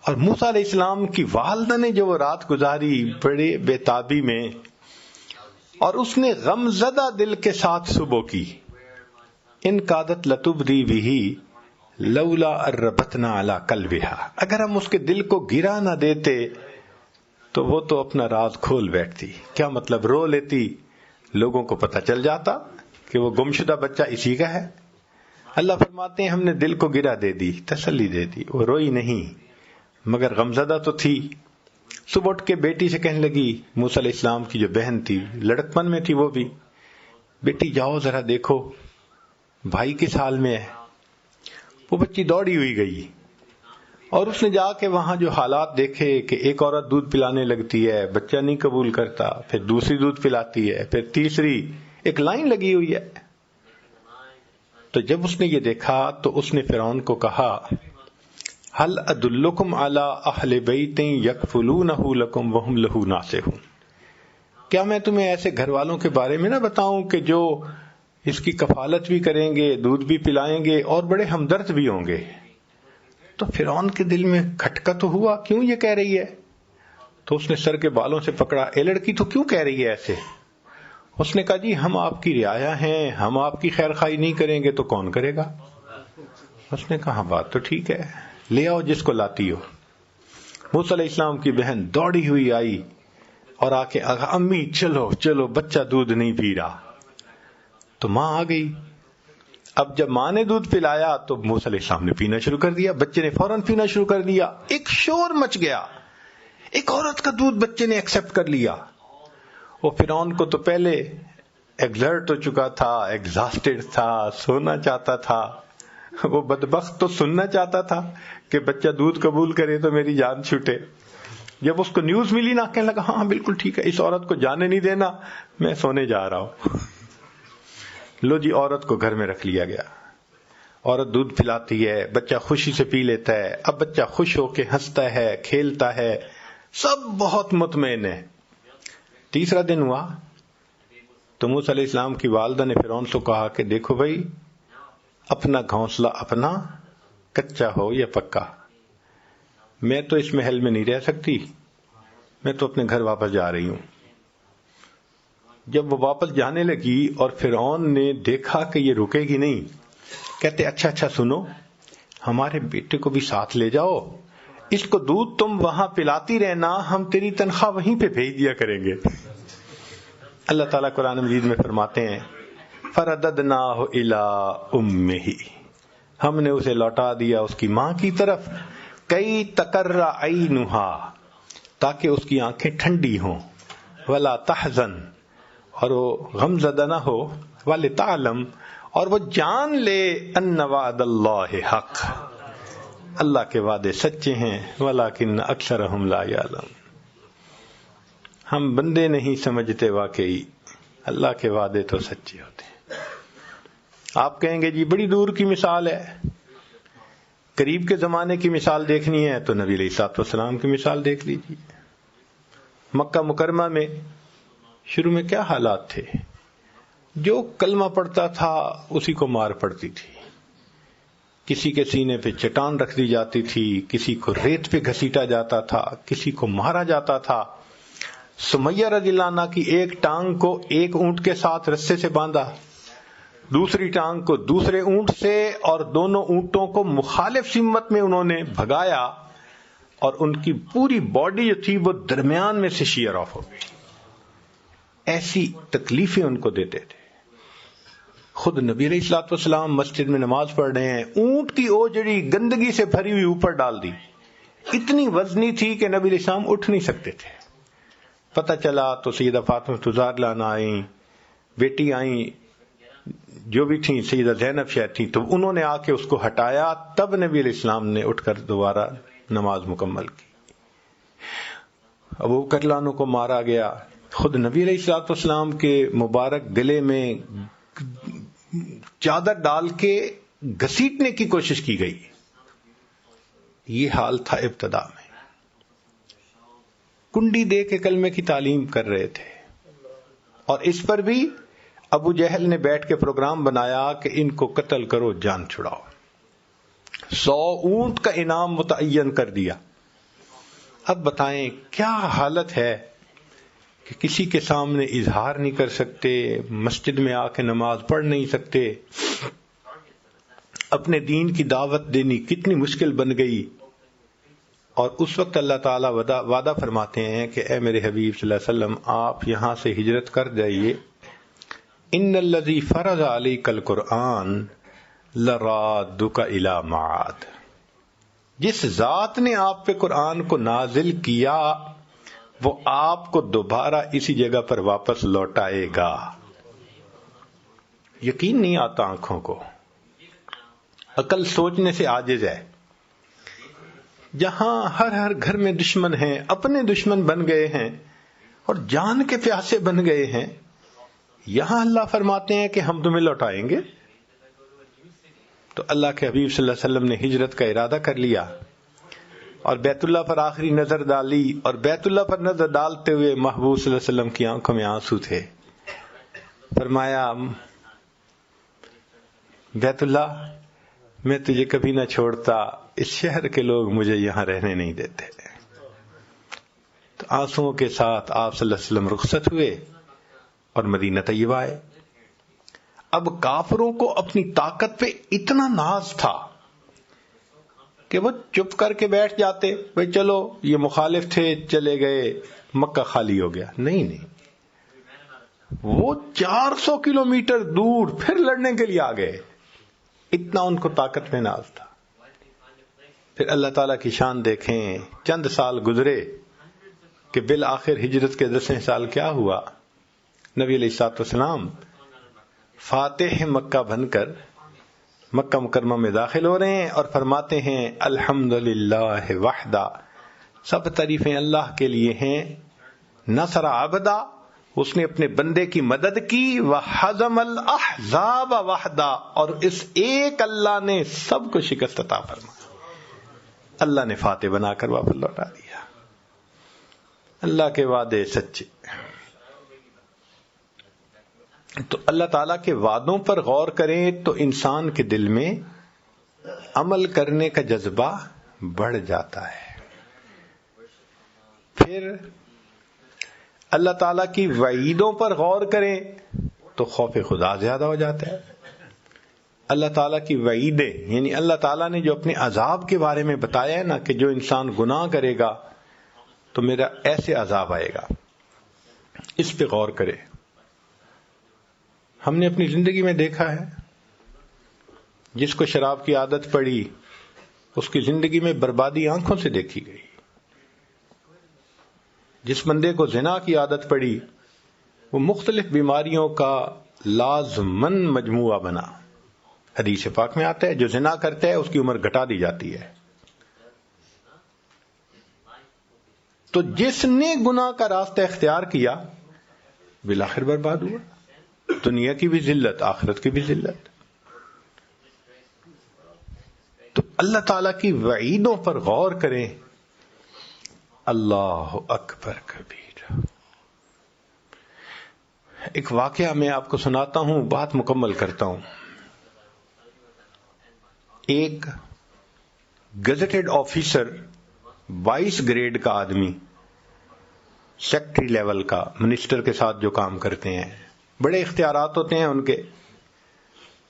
اور موسیٰ علیہ السلام کی والدہ نے جو وہ رات گزاری بڑے بے تابی میں، اور اس نے غم زدہ دل کے ساتھ صبح کی. ان قادت لتبدی بھی لولا اربتنا علی قلبها، اگر ہم اس کے دل کو گرا نہ دیتے تو وہ تو اپنا راز کھول بیٹھتی. کیا مطلب؟ رو لیتی، لوگوں کو پتہ چل جاتا کہ وہ گمشدہ بچہ اسی کا ہے. اللہ فرماتے ہیں ہم نے دل کو گرا دے دی، تسلی دے دی. وہ روئی نہیں مگر غمزدہ تو تھی. صبح اٹھ کے بیٹی سے کہنے لگی، موسیٰ علیہ السلام کی جو بہن تھی، لڑکپن میں تھی وہ بھی، بیٹی جاؤ ذرا دیکھو بھائی کس حال میں ہے. وہ بچی دوڑی ہوئی گئی اور اس نے جا کے وہاں جو حالات دیکھے کہ ایک عورت دودھ پلانے لگتی ہے، بچہ نہیں قبول کرتا، پھر دوسری دودھ پلاتی ہے، پھر تیسری، ایک لائن لگی ہوئی ہے. تو جب اس نے یہ دیکھا تو اس نے فرعون کو کہا هل ادلکم علی اہل بیت یکفلونہ لکم وہم لہ ناصحون، کیا میں تمہیں ایسے گھر والوں کے بارے میں نہ بتاؤں کہ جو اس کی کفالت بھی کریں گے، دودھ بھی پلائیں گے اور بڑے ہمدرد بھی ہوں گے. تو فرعون کے دل میں کھٹکا تو ہوا، کیوں یہ کہہ رہی ہے؟ تو اس نے سر کے بالوں سے پکڑا، اے لڑکی تو کیوں کہہ رہی ہے ایسے؟ اس نے کہا جی ہم آپ کی رعایا ہیں، ہم آپ کی خیر خواہی نہیں کریں گے تو کون کرے گا؟ اس نے کہا بات تو ٹھیک ہے، لے آؤ جس کو لاتی ہو. موسیٰ علیہ السلام کی بہن دوڑی ہوئی آئی اور آ کے امی چلو چلو بچہ دودھ نہیں پی رہا. تو ماں آ گئی. اب جب ماں نے دودھ پلایا تو موسیٰ علیہ السلام نے پینا شروع کر دیا، بچے نے فوراً پینا شروع کر دیا. ایک شور مچ گیا، ایک عورت کا دودھ بچے نے ایکسپٹ کر لیا. وہ فرعون کو تو پہلے ایگزرٹ ہو چکا تھا، ایگزاسٹڈ تھا، سونا چاہتا تھا. وہ بدبخت تو سننا چاہتا تھا کہ بچہ دودھ قبول کرے تو میری جان چھوٹے. جب اس کو نیوز ملی نا، کہنے لگا ہاں بالکل ٹھیک ہے، اس عورت کو جانے نہیں دینا، میں سونے جا رہا ہوں. لو جی، عورت کو گھر میں رکھ لیا گیا. عورت دودھ پلاتی ہے، بچہ خوشی سے پی لیتا ہے. اب بچہ خوش ہو کے ہنستا ہے، کھیلتا ہے، سب بہت مطمئن ہے. تیسرا دن ہوا تو موسیٰ علیہ السلام کی والدہ نے فرعون سے کہا کہ دیکھو بھائی، اپنا گھونسلہ اپنا، کچا ہو یا پکا، میں تو اس محل میں نہیں رہ سکتی، میں تو اپنے گھر واپس جا رہی ہوں. جب وہ واپس جانے لگی اور فرعون نے دیکھا کہ یہ رکے گی نہیں، کہتے اچھا سنو، ہمارے بیٹے کو بھی ساتھ لے جاؤ، اس کو دودھ تم وہاں پلاتی رہنا، ہم تیری تنخواہ وہیں پہ بھیج دیا کریں گے. اللہ تعالیٰ قرآن مجید میں فرماتے ہیں فَرَدَدْنَاهُ إِلَىٰ أُمِّهِ، ہم نے اسے لوٹا دیا اس کی ماں کی طرف، کئی تقرّ عَيْنُهَا، تاکہ اس کی آنکھیں ٹھنڈی ہوں، وَلَا تَحْزَنْ، اور وہ غم زدہ نہ ہو، وَلِتَعْلَمْ، اور وہ جان لے أَنَّ وَعْدَ اللَّهِ حق، اللہ کے وعدے سچے ہیں، وَلَكِنَّ أَكْثَرَهُمْ لَا يَعْلَمُونَ، ہم بندے نہیں سمجھتے، واقعی اللہ کے وعدے تو سچے ہوتے ہیں. آپ کہیں گے جی بڑی دور کی مثال ہے، قریب کے زمانے کی مثال دیکھنی ہے تو نبی علیہ الصلوۃ والسلام کی مثال دیکھ لیجیے. مکہ مکرمہ میں شروع میں کیا حالات تھے؟ جو کلمہ پڑھتا تھا اسی کو مار پڑتی تھی، کسی کے سینے پہ چٹان رکھ دی جاتی تھی، کسی کو ریت پہ گھسیٹا جاتا تھا، کسی کو مارا جاتا تھا. سمیہ رضی اللہ عنہ کی ایک ٹانگ کو ایک اونٹ کے ساتھ رسے سے باندھا، دوسری ٹانگ کو دوسرے اونٹ سے، اور دونوں اونٹوں کو مخالف سمت میں انہوں نے بھگایا، اور ان کی پوری باڈی جو تھی وہ درمیان میں سے شیئر آف ہو گئی. ایسی تکلیفیں ان کو دیتے تھے. خود نبی علیہ الصلوۃ والسلام مسجد میں نماز پڑھ رہے ہیں، اونٹ کی اوجڑی گندگی سے بھری ہوئی اوپر ڈال دی، اتنی وزنی تھی کہ نبی علیہ السلام اٹھ نہیں سکتے تھے. پتہ چلا تو سیدہ فاطمہ الزہرا لانا آئیں، بیٹی آئیں، جو بھی تھیں سیدہ زینب شاید تھیں، تو انہوں نے آ کے اس کو ہٹایا، تب نبی علیہ السلام نے اٹھ کر دوبارہ نماز مکمل کی۔ ابو بکر رضی اللہ عنہ کو مارا گیا، خود نبی علیہ السلام کے مبارک گلے میں چادر ڈال کے گھسیٹنے کی کوشش کی گئی۔ یہ حال تھا ابتدا میں، کنڈی دے کے کلمے کی تعلیم کر رہے تھے، اور اس پر بھی ابو جہل نے بیٹھ کے پروگرام بنایا کہ ان کو قتل کرو، جان چھڑاؤ، 100 اونٹ کا انعام متعین کر دیا۔ اب بتائیں کیا حالت ہے کہ کسی کے سامنے اظہار نہیں کر سکتے، مسجد میں آ کے نماز پڑھ نہیں سکتے، اپنے دین کی دعوت دینی کتنی مشکل بن گئی۔ اور اس وقت اللہ تعالیٰ وعدہ فرماتے ہیں کہ اے میرے حبیب صلی اللہ علیہ وسلم، آپ یہاں سے ہجرت کر جائیے، ان الذی فرض علیک القرآن لرادک الی معاد، جس ذات نے آپ پہ قرآن کو نازل کیا وہ آپ کو دوبارہ اسی جگہ پر واپس لوٹائے گا۔ یقین نہیں آتا آنکھوں کو، عقل سوچنے سے عاجز ہے۔ جہاں ہر گھر میں دشمن ہیں، اپنے دشمن بن گئے ہیں اور جان کے پیاسے بن گئے ہیں، یہاں اللہ فرماتے ہیں کہ ہم تمہیں لوٹائیں گے۔ تو اللہ کے حبیب صلی اللہ علیہ وسلم نے ہجرت کا ارادہ کر لیا اور بیت اللہ پر آخری نظر ڈالی، اور بیت اللہ پر نظر ڈالتے ہوئے محبوب صلی اللہ علیہ وسلم کی آنکھوں میں آنسو تھے۔ فرمایا بیت اللہ میں تجھے کبھی نہ چھوڑتا، اس شہر کے لوگ مجھے یہاں رہنے نہیں دیتے۔ تو آنسوؤں کے ساتھ آپ صلی اللہ علیہ وسلم رخصت ہوئے اور مدینہ طیبہ آئے۔ اب کافروں کو اپنی طاقت پہ اتنا ناز تھا کہ وہ چپ کر کے بیٹھ جاتے، بھئی چلو یہ مخالف تھے چلے گئے، مکہ خالی ہو گیا۔ نہیں، وہ 400 کلومیٹر دور پھر لڑنے کے لیے آ گئے، اتنا ان کو طاقت میں ناز تھا۔ پھر اللہ تعالیٰ کی شان دیکھیں، چند سال گزرے کہ بالآخر ہجرت کے 10 سال کیا ہوا، نبی علیہ السلام فاتح مکہ بن کر مکہ مکرمہ میں داخل ہو رہے ہیں اور فرماتے ہیں الحمدللہ وحدہ، سب تعریفیں اللہ کے لیے ہیں، نصر عبدہ، اس نے اپنے بندے کی مدد کی، وحزم الاحزاب وحدہ، اور اس ایک اللہ نے سب کو شکست عطا فرمایا۔ اللہ نے فاتح بنا کر واپس لوٹا دیا۔ اللہ کے وعدے سچے۔ تو اللہ تعالیٰ کے وعدوں پر غور کریں تو انسان کے دل میں عمل کرنے کا جذبہ بڑھ جاتا ہے۔ پھر اللہ تعالیٰ کی وعیدوں پر غور کریں تو خوف خدا زیادہ ہو جاتا ہے۔ اللہ تعالیٰ کی وعیدیں، یعنی اللہ تعالیٰ نے جو اپنے عذاب کے بارے میں بتایا ہے نا کہ جو انسان گناہ کرے گا تو میرا ایسے عذاب آئے گا، اس پہ غور کرے۔ ہم نے اپنی زندگی میں دیکھا ہے، جس کو شراب کی عادت پڑی اس کی زندگی میں بربادی آنکھوں سے دیکھی گئی۔ جس بندے کو زنا کی عادت پڑی وہ مختلف بیماریوں کا لازمن مجموعہ بنا۔ حدیث پاک میں آتا ہے جو زنا کرتا ہے اس کی عمر گھٹا دی جاتی ہے۔ تو جس نے گناہ کا راستہ اختیار کیا بالآخر برباد ہوا، دنیا کی بھی ذلت، آخرت کی بھی ذلت۔ تو اللہ تعالیٰ کی وعیدوں پر غور کریں۔ اللہ اکبر کبیر۔ ایک واقعہ میں آپ کو سناتا ہوں، بات مکمل کرتا ہوں۔ ایک گزٹڈ آفیسر 22 گریڈ کا آدمی، سیکٹری لیول کا، منسٹر کے ساتھ جو کام کرتے ہیں، بڑے اختیارات ہوتے ہیں ان کے،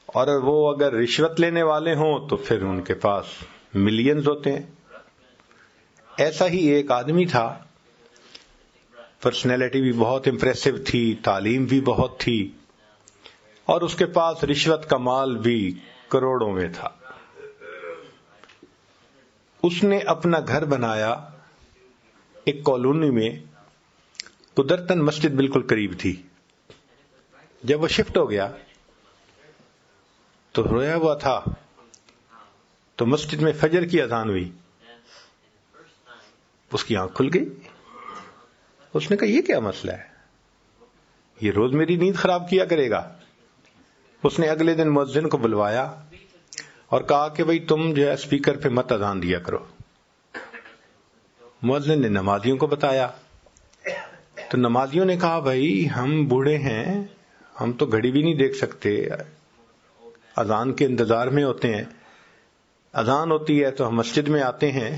اور وہ اگر رشوت لینے والے ہوں تو پھر ان کے پاس ملینز ہوتے ہیں۔ ایسا ہی ایک آدمی تھا، پرسنالٹی بھی بہت امپریسو تھی، تعلیم بھی بہت تھی، اور اس کے پاس رشوت کا مال بھی کروڑوں میں تھا۔ اس نے اپنا گھر بنایا ایک کالونی میں، قدرتاً مسجد بالکل قریب تھی۔ جب وہ شفٹ ہو گیا تو رویا ہوا تھا، تو مسجد میں فجر کی اذان ہوئی، اس کی آنکھ کھل گئی. اس نے کہا یہ کیا مسئلہ ہے، یہ روز میری نیند خراب کیا کرے گا. اس نے اگلے دن مؤذن کو بلوایا اور کہا کہ بھئی تم جو ہے اسپیکر پہ مت اذان دیا کرو. مؤذن نے نمازیوں کو بتایا تو نمازیوں نے کہا بھائی ہم بوڑھے ہیں، ہم تو گھڑی بھی نہیں دیکھ سکتے، اذان کے انتظار میں ہوتے ہیں، اذان ہوتی ہے تو ہم مسجد میں آتے ہیں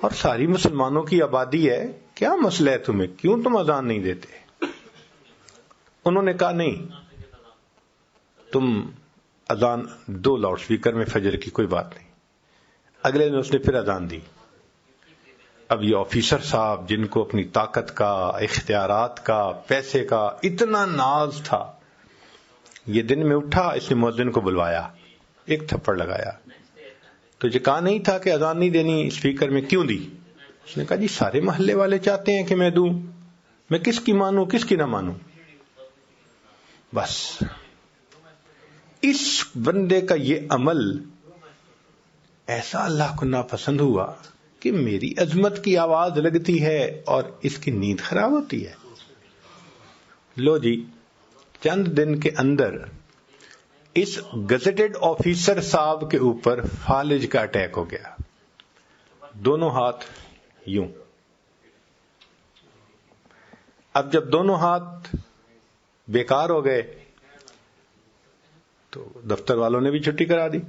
اور ساری مسلمانوں کی آبادی ہے، کیا مسئلہ ہے تمہیں، کیوں تم اذان نہیں دیتے؟ انہوں نے کہا نہیں، تم اذان دو لاؤڈ سپیکر میں فجر کی، کوئی بات نہیں. اگلے دن اس نے پھر اذان دی. اب یہ آفیسر صاحب جن کو اپنی طاقت کا، اختیارات کا، پیسے کا اتنا ناز تھا، یہ دن میں اٹھا، اس نے مؤذن کو بلوایا، ایک تھپڑ لگایا. تو یہ کہا نہیں تھا کہ اذان نہیں دینی اسپیکر میں، کیوں دی؟ اس نے کہا جی سارے محلے والے چاہتے ہیں کہ میں دوں، میں کس کی مانوں کس کی نہ مانوں. بس اس بندے کا یہ عمل ایسا اللہ کو ناپسند ہوا کہ میری عظمت کی آواز لگتی ہے اور اس کی نیند خراب ہوتی ہے. لو جی، چند دن کے اندر اس گزٹڈ آفیسر صاحب کے اوپر فالج کا اٹیک ہو گیا، دونوں ہاتھ یوں. اب جب دونوں ہاتھ بیکار ہو گئے تو دفتر والوں نے بھی چھٹی کرا دی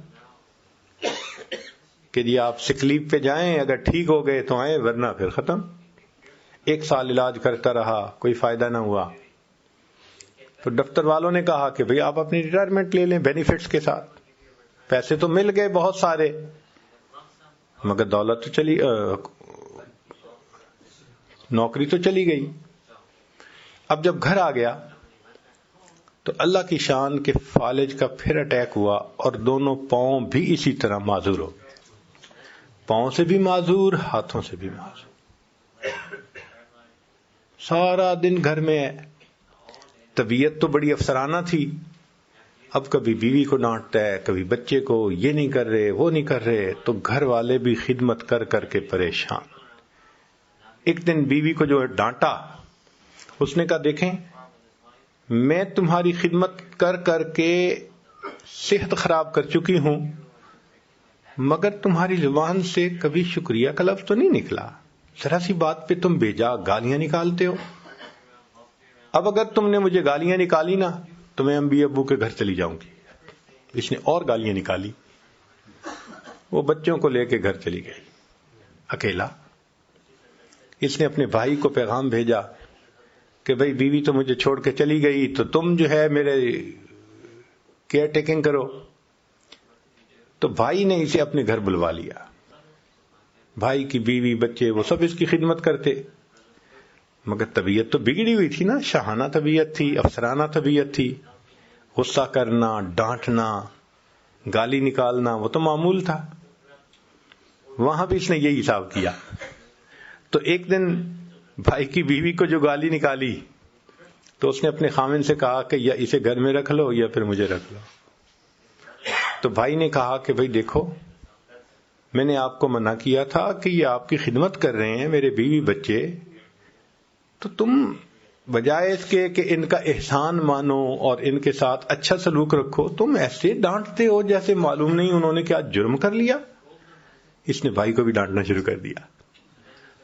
کہ جی آپ سک لیو پہ جائیں، اگر ٹھیک ہو گئے تو آئیں، ورنہ پھر ختم. 1 سال علاج کرتا رہا، کوئی فائدہ نہ ہوا. تو دفتر والوں نے کہا کہ بھئی آپ اپنی ریٹائرمنٹ لے لیں بینیفٹس کے ساتھ. پیسے تو مل گئے بہت سارے، مگر دولت تو چلی، نوکری تو چلی گئی. اب جب گھر آ گیا تو اللہ کی شان کے فالج کا پھر اٹیک ہوا اور دونوں پاؤں بھی اسی طرح معذور ہو گئے، پاؤں سے بھی معذور، ہاتھوں سے بھی معذور. سارا دن گھر میں ہے. طبیعت تو بڑی افسرانہ تھی، اب کبھی بیوی کو ڈانٹتا ہے، کبھی بچے کو، یہ نہیں کر رہے وہ نہیں کر رہے، تو گھر والے بھی خدمت کر کر کے پریشان. ایک دن بیوی کو جو ڈانٹا، اس نے کہا دیکھیں میں تمہاری خدمت کر کر کے صحت خراب کر چکی ہوں، مگر تمہاری زبان سے کبھی شکریہ کا لفظ تو نہیں نکلا، ذرا سی بات پہ تم بیجا گالیاں نکالتے ہو. اب اگر تم نے مجھے گالیاں نکالی نا تو میں امی ابو کے گھر چلی جاؤں گی. اس نے اور گالیاں نکالی، وہ بچوں کو لے کے گھر چلی گئی اکیلا. اس نے اپنے بھائی کو پیغام بھیجا کہ بھئی بیوی تو مجھے چھوڑ کے چلی گئی، تو تم جو ہے میرے کیئر ٹیکنگ کرو. تو بھائی نے اسے اپنے گھر بلوا لیا. بھائی کی بیوی بچے وہ سب اس کی خدمت کرتے، مگر طبیعت تو بگڑی ہوئی تھی نا، شاہانہ طبیعت تھی، افسرانہ طبیعت تھی. غصہ کرنا، ڈانٹنا، گالی نکالنا وہ تو معمول تھا. وہاں بھی اس نے یہی حساب کیا. تو ایک دن بھائی کی بیوی کو جو گالی نکالی تو اس نے اپنے خامن سے کہا کہ یا اسے گھر میں رکھ لو یا پھر مجھے رکھ لو. تو بھائی نے کہا کہ بھئی دیکھو میں نے آپ کو منع کیا تھا کہ یہ آپ کی خدمت کر رہے ہیں میرے بیوی بچے، تو تم بجائے اس کے کہ ان کا احسان مانو اور ان کے ساتھ اچھا سلوک رکھو، تم ایسے ڈانٹتے ہو جیسے معلوم نہیں انہوں نے کیا جرم کر لیا. اس نے بھائی کو بھی ڈانٹنا شروع کر دیا،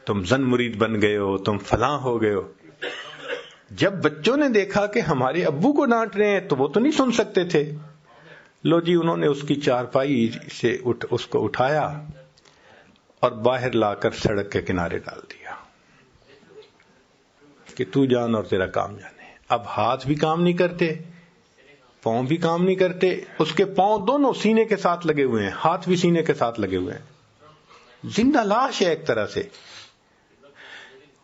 تم زن مرید بن گئے ہو، تم فلاں ہو گئے ہو. جب بچوں نے دیکھا کہ ہمارے ابو کو ڈانٹ رہے ہیں تو وہ تو نہیں سن سکتے تھے. لو جی، انہوں نے اس کی چارپائی سے اس کو اٹھایا اور باہر لا کر سڑک کے کنارے ڈال دیا کہ تو جان اور تیرا کام جانے. اب ہاتھ بھی کام نہیں کرتے، پاؤں بھی کام نہیں کرتے، اس کے پاؤں دونوں سینے کے ساتھ لگے ہوئے ہیں، ہاتھ بھی سینے کے ساتھ لگے ہوئے ہیں، زندہ لاش ہے ایک طرح سے.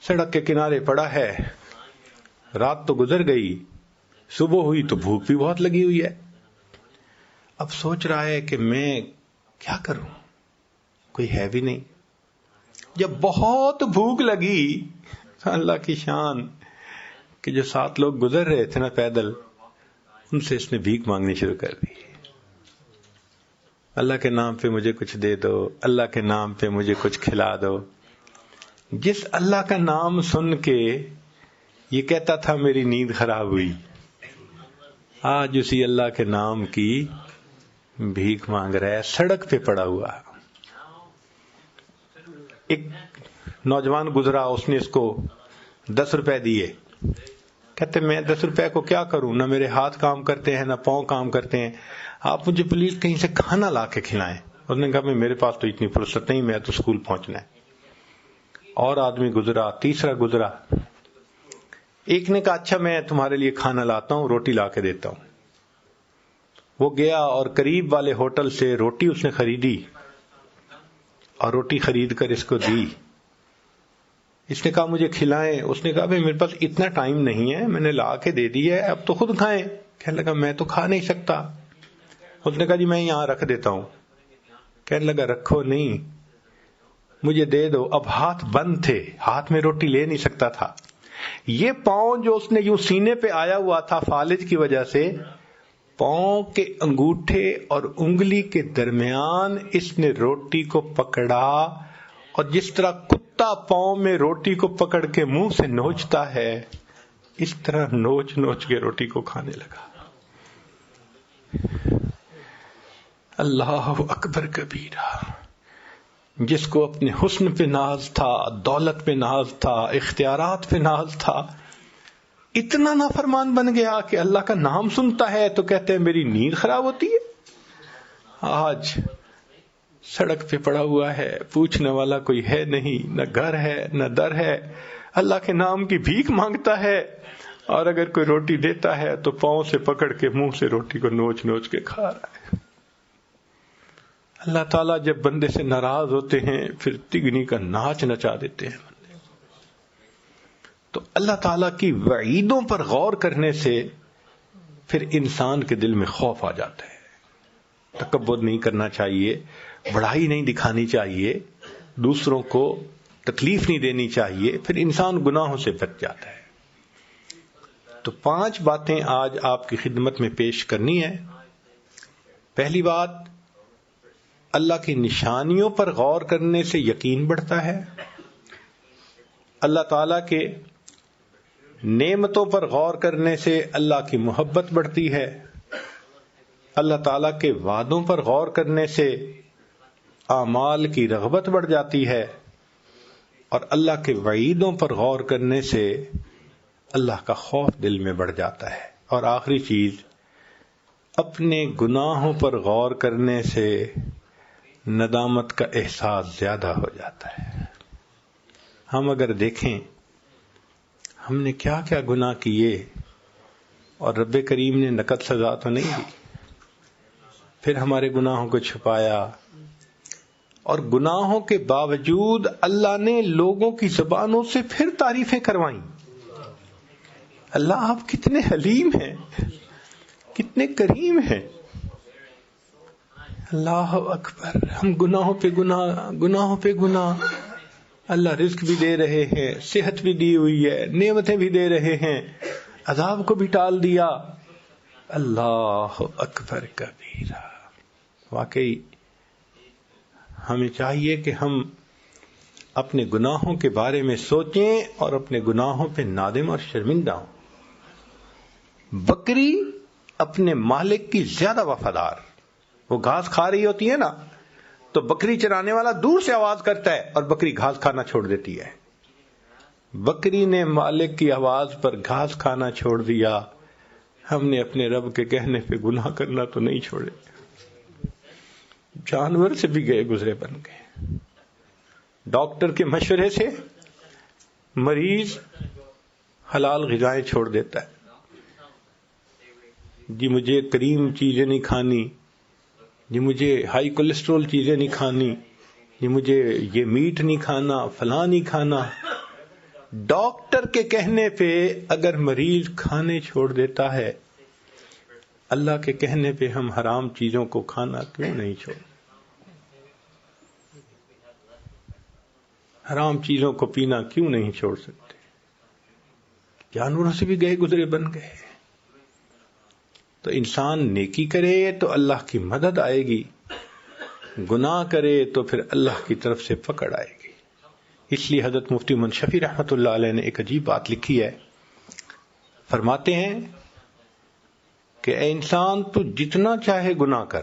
سڑک کے کنارے پڑا ہے. رات تو گزر گئی، صبح ہوئی تو بھوک بھی بہت لگی ہوئی ہے. اب سوچ رہا ہے کہ میں کیا کروں، کوئی ہے بھی نہیں. جب بہت بھوک لگی، اللہ کی شان کہ جو 7 لوگ گزر رہے تھے نا پیدل، ان سے اس نے بھیک مانگنی شروع کر دی. اللہ کے نام پہ مجھے کچھ دے دو، اللہ کے نام پہ مجھے کچھ کھلا دو. جس اللہ کا نام سن کے یہ کہتا تھا میری نیند خراب ہوئی، آج اسی اللہ کے نام کی بھیک مانگ رہا ہے، سڑک پہ پڑا ہوا. ایک نوجوان گزرا، اس نے اس کو 10 روپے دیے. کہتے میں 10 روپے کو کیا کروں، نہ میرے ہاتھ کام کرتے ہیں نہ پاؤں کام کرتے ہیں، آپ مجھے پلیز کہیں سے کھانا لا کے کھلائیں. اس نے کہا میرے پاس تو اتنی فرصت نہیں، میں تو اسکول پہنچنا ہے. اور آدمی گزرا، تیسرا گزرا. ایک نے کہا اچھا میں تمہارے لیے کھانا لاتا ہوں، روٹی لا کے دیتا ہوں. وہ گیا اور قریب والے ہوٹل سے روٹی اس نے خریدی اور روٹی خرید کر اس کو دی. اس نے کہا مجھے کھلائیں. اس نے کہا بھائی میرے پاس اتنا ٹائم نہیں ہے، میں نے لا کے دے دی ہے، اب تو خود کھائیں. کہنے لگا میں تو کھا نہیں سکتا. اس نے کہا جی میں یہاں رکھ دیتا ہوں. کہنے لگا رکھو نہیں، مجھے دے دو. اب ہاتھ بند تھے، ہاتھ میں روٹی لے نہیں سکتا تھا. یہ پاؤں جو اس نے یوں سینے پہ آیا ہوا تھا فالج کی وجہ سے، پاؤں کے انگوٹھے اور انگلی کے درمیان اس نے روٹی کو پکڑا، اور جس طرح کتا پاؤں میں روٹی کو پکڑ کے منہ سے نوچتا ہے، اس طرح نوچ نوچ کے روٹی کو کھانے لگا. اللہ اکبر کبیرہ. جس کو اپنے حسن پہ ناز تھا، دولت پہ ناز تھا، اختیارات پہ ناز تھا، اتنا نافرمان بن گیا کہ اللہ کا نام سنتا ہے تو کہتے ہیں میری نیند خراب ہوتی ہے. آج سڑک پہ پڑا ہوا ہے، پوچھنے والا کوئی ہے نہیں، نہ گھر ہے نہ در ہے، اللہ کے نام کی بھیک مانگتا ہے، اور اگر کوئی روٹی دیتا ہے تو پاؤں سے پکڑ کے منہ سے روٹی کو نوچ نوچ کے کھا رہا ہے. اللہ تعالیٰ جب بندے سے ناراض ہوتے ہیں پھر تگنی کا ناچ نچا دیتے ہیں. تو اللہ تعالیٰ کی وعیدوں پر غور کرنے سے پھر انسان کے دل میں خوف آ جاتا ہے. تکبر نہیں کرنا چاہیے، بڑائی نہیں دکھانی چاہیے، دوسروں کو تکلیف نہیں دینی چاہیے، پھر انسان گناہوں سے بچ جاتا ہے. تو 5 باتیں آج آپ کی خدمت میں پیش کرنی ہے. پہلی بات، اللہ کی نشانیوں پر غور کرنے سے یقین بڑھتا ہے. اللہ تعالیٰ کے نعمتوں پر غور کرنے سے اللہ کی محبت بڑھتی ہے. اللہ تعالیٰ کے وعدوں پر غور کرنے سے اعمال کی رغبت بڑھ جاتی ہے. اور اللہ کے وعیدوں پر غور کرنے سے اللہ کا خوف دل میں بڑھ جاتا ہے. اور آخری چیز، اپنے گناہوں پر غور کرنے سے ندامت کا احساس زیادہ ہو جاتا ہے. ہم اگر دیکھیں ہم نے کیا کیا گناہ کیے اور رب کریم نے نقد سزا تو نہیں دی، پھر ہمارے گناہوں کو چھپایا، اور گناہوں کے باوجود اللہ نے لوگوں کی زبانوں سے پھر تعریفیں کروائیں. اللہ آپ کتنے حلیم ہیں، کتنے کریم ہیں. اللہ اکبر. ہم گناہوں پہ گناہ، گناہوں پہ گناہ. اللہ رزق بھی دے رہے ہیں، صحت بھی دی ہوئی ہے، نعمتیں بھی دے رہے ہیں، عذاب کو بھی ٹال دیا. اللہ اکبر کبیرہ. واقعی ہمیں چاہیے کہ ہم اپنے گناہوں کے بارے میں سوچیں اور اپنے گناہوں پہ نادم اور شرمندہ ہوں. بکری اپنے مالک کی زیادہ وفادار، وہ گھاس کھا رہی ہوتی ہے نا تو بکری چرانے والا دور سے آواز کرتا ہے اور بکری گھاس کھانا چھوڑ دیتی ہے. بکری نے مالک کی آواز پر گھاس کھانا چھوڑ دیا. ہم نے اپنے رب کے کہنے پہ گناہ کرنا تو نہیں چھوڑے، جانور سے بھی گئے گزرے بن گئے. ڈاکٹر کے مشورے سے مریض حلال غذائیں چھوڑ دیتا ہے. جی مجھے کریم چیزیں نہیں کھانی، جی مجھے ہائی کولیسٹرول چیزیں نہیں کھانی، جی مجھے یہ میٹ نہیں کھانا، فلاں نہیں کھانا. ڈاکٹر کے کہنے پہ اگر مریض کھانے چھوڑ دیتا ہے، اللہ کے کہنے پہ ہم حرام چیزوں کو کھانا کیوں نہیں چھوڑ؟ حرام چیزوں کو پینا کیوں نہیں چھوڑ سکتے؟ جانوروں سے بھی گئے گزرے بن گئے. تو انسان نیکی کرے تو اللہ کی مدد آئے گی، گناہ کرے تو پھر اللہ کی طرف سے پکڑ آئے گی. اس لیے حضرت مفتی محمد شفیع رحمۃ اللہ علیہ نے ایک عجیب بات لکھی ہے. فرماتے ہیں کہ اے انسان تو جتنا چاہے گناہ کر،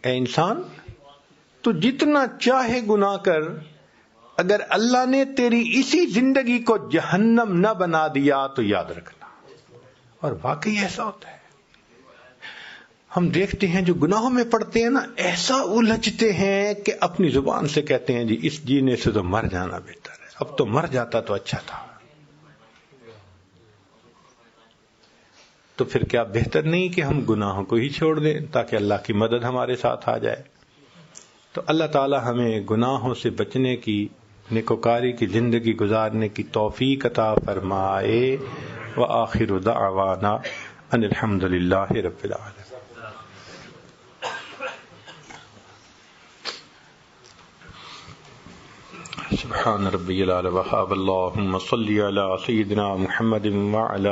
اے انسان تو جتنا چاہے گناہ کر، اگر اللہ نے تیری اسی زندگی کو جہنم نہ بنا دیا تو یاد رکھنا. اور واقعی ایسا ہوتا ہے. ہم دیکھتے ہیں جو گناہوں میں پڑتے ہیں نا، ایسا الجھتے ہیں کہ اپنی زبان سے کہتے ہیں جی اس جینے سے تو مر جانا بہتر ہے، اب تو مر جاتا تو اچھا تھا. تو پھر کیا بہتر نہیں کہ ہم گناہوں کو ہی چھوڑ دیں تاکہ اللہ کی مدد ہمارے ساتھ آ جائے. تو اللہ تعالی ہمیں گناہوں سے بچنے کی، نیکوکاری کی زندگی گزارنے کی توفیق عطا فرمائے. وآخر دعوانا ان الحمد للہ رب العالمین. سبحان ربی العلی وحاب. اللہم صلی علی سیدنا محمد وعلی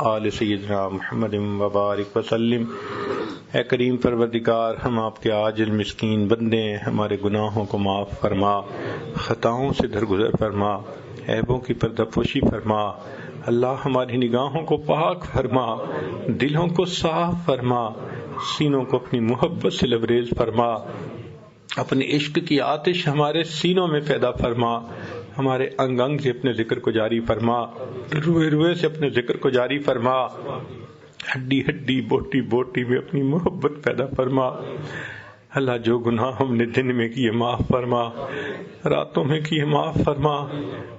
آل سیدنا محمد وبارک وسلم. اے کریم پروردگار، ہم آپ کے عاجز مسکین بندے ہیں، ہمارے گناہوں کو معاف فرما، خطاؤں سے درگزر فرما، عیبوں کی پردہ پوشی فرما. اللہ ہماری نگاہوں کو پاک فرما، دلوں کو صاف فرما، سینوں کو اپنی محبت سے لبریز فرما. اپنے عشق کی آتش ہمارے سینوں میں پیدا فرما، ہمارے انگ انگ سے اپنے ذکر کو جاری فرما، روئے روئے سے اپنے ذکر کو جاری فرما، ہڈی ہڈی بوٹی بوٹی میں اپنی محبت پیدا فرما. اللہ جو گناہ ہم نے دن میں کیے معاف فرما، راتوں میں کیے معاف فرما،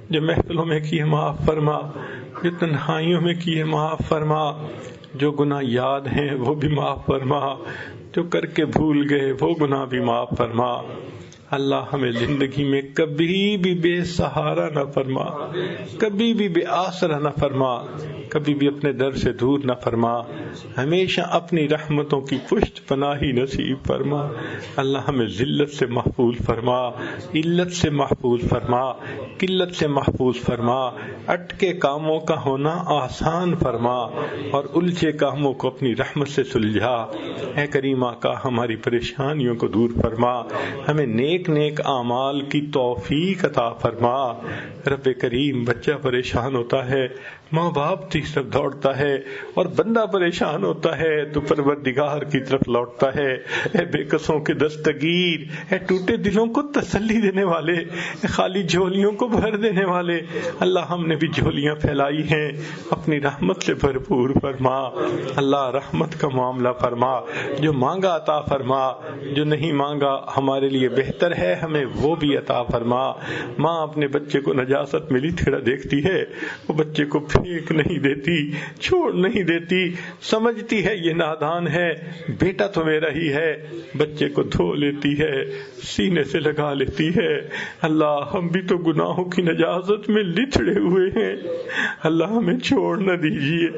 جو محفلوں میں کیے معاف فرما، جو تنہائیوں میں کیے معاف فرما. جو گناہ یاد ہیں وہ بھی معاف فرما، جو کر کے بھول گئے وہ گناہ بھی معاف فرما. اللہ ہمیں زندگی میں کبھی بھی بے سہارا نہ فرما، کبھی بھی بے آسرا نہ فرما، کبھی بھی اپنے در سے دور نہ فرما. ہمیشہ اپنی رحمتوں کی پشت پناہی نصیب فرما. اللہ ہمیں ذلت سے محفوظ فرما، علت سے محفوظ فرما، قلت سے محفوظ فرما. اٹکے کاموں کا ہونا آسان فرما اور الجھے کاموں کو اپنی رحمت سے سلجھا. اے کریم آقا، ہماری پریشانیوں کو دور فرما، ہمیں نیک نیک اعمال کی توفیق عطا فرما. رب کریم، بچہ پریشان ہوتا ہے، ماں باپ کی طرف دوڑتا ہے، اور بندہ پریشان ہوتا ہے تو پروردگار کی طرف لوٹتا ہے. اے بے کسوں کے دستگیر، اے ٹوٹے دلوں کو تسلی دینے والے، اے خالی جھولیوں کو بھر دینے والے، اللہ ہم نے بھی جھولیاں پھیلائی ہیں، اپنی رحمت سے بھرپور فرما. اللہ رحمت کا معاملہ فرما، جو مانگا عطا فرما، جو نہیں مانگا ہمارے لیے بہتر ہے ہمیں وہ بھی عطا فرما. ماں اپنے بچے کو نجاست ملی تھیڑا دیکھتی ہے، وہ بچے کو پھینک نہیں دیتی، چھوڑ نہیں دیتی، سمجھتی ہے یہ نادان ہے، بیٹا تو میرا ہی ہے، بچے کو دھو لیتی ہے، سینے سے لگا لیتی ہے. اللہ ہم بھی تو گناہوں کی نجاست میں لتھڑے ہوئے ہیں، اللہ ہمیں چھوڑ نہ دیجیے،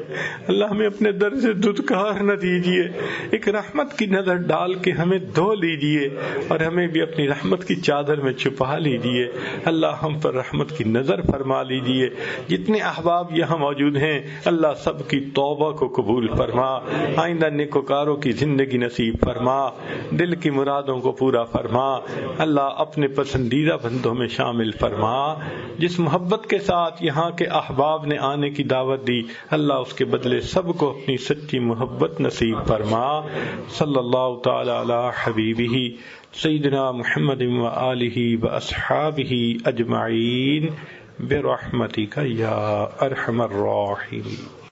اللہ ہمیں اپنے در سے دھتکار نہ دیجیے. ایک رحمت کی نظر ڈال کے ہمیں دھو لیجیے اور ہمیں بھی اپنی رحمت کی چادر میں چھپا لیجیے. اللہ ہم پر رحمت کی نظر فرما لیجیے. جتنے احباب یہاں موجود ہیں اللہ سب کی توبہ کو قبول فرما، آئندہ نیکوکاروں کی زندگی نصیب فرما، دل کی مرادوں کو پورا فرما. اللہ اپنے پسندیدہ بندوں میں شامل فرما. جس محبت کے ساتھ یہاں کے احباب نے آنے کی دعوت دی، اللہ اس کے بدلے سب کو اپنی سچی محبت نصیب فرما. صلی اللہ تعالی علی حبیبہ سیدنا محمد و آلہ و اصحابہ اجمعین برحمتک یا ارحم الراحمین.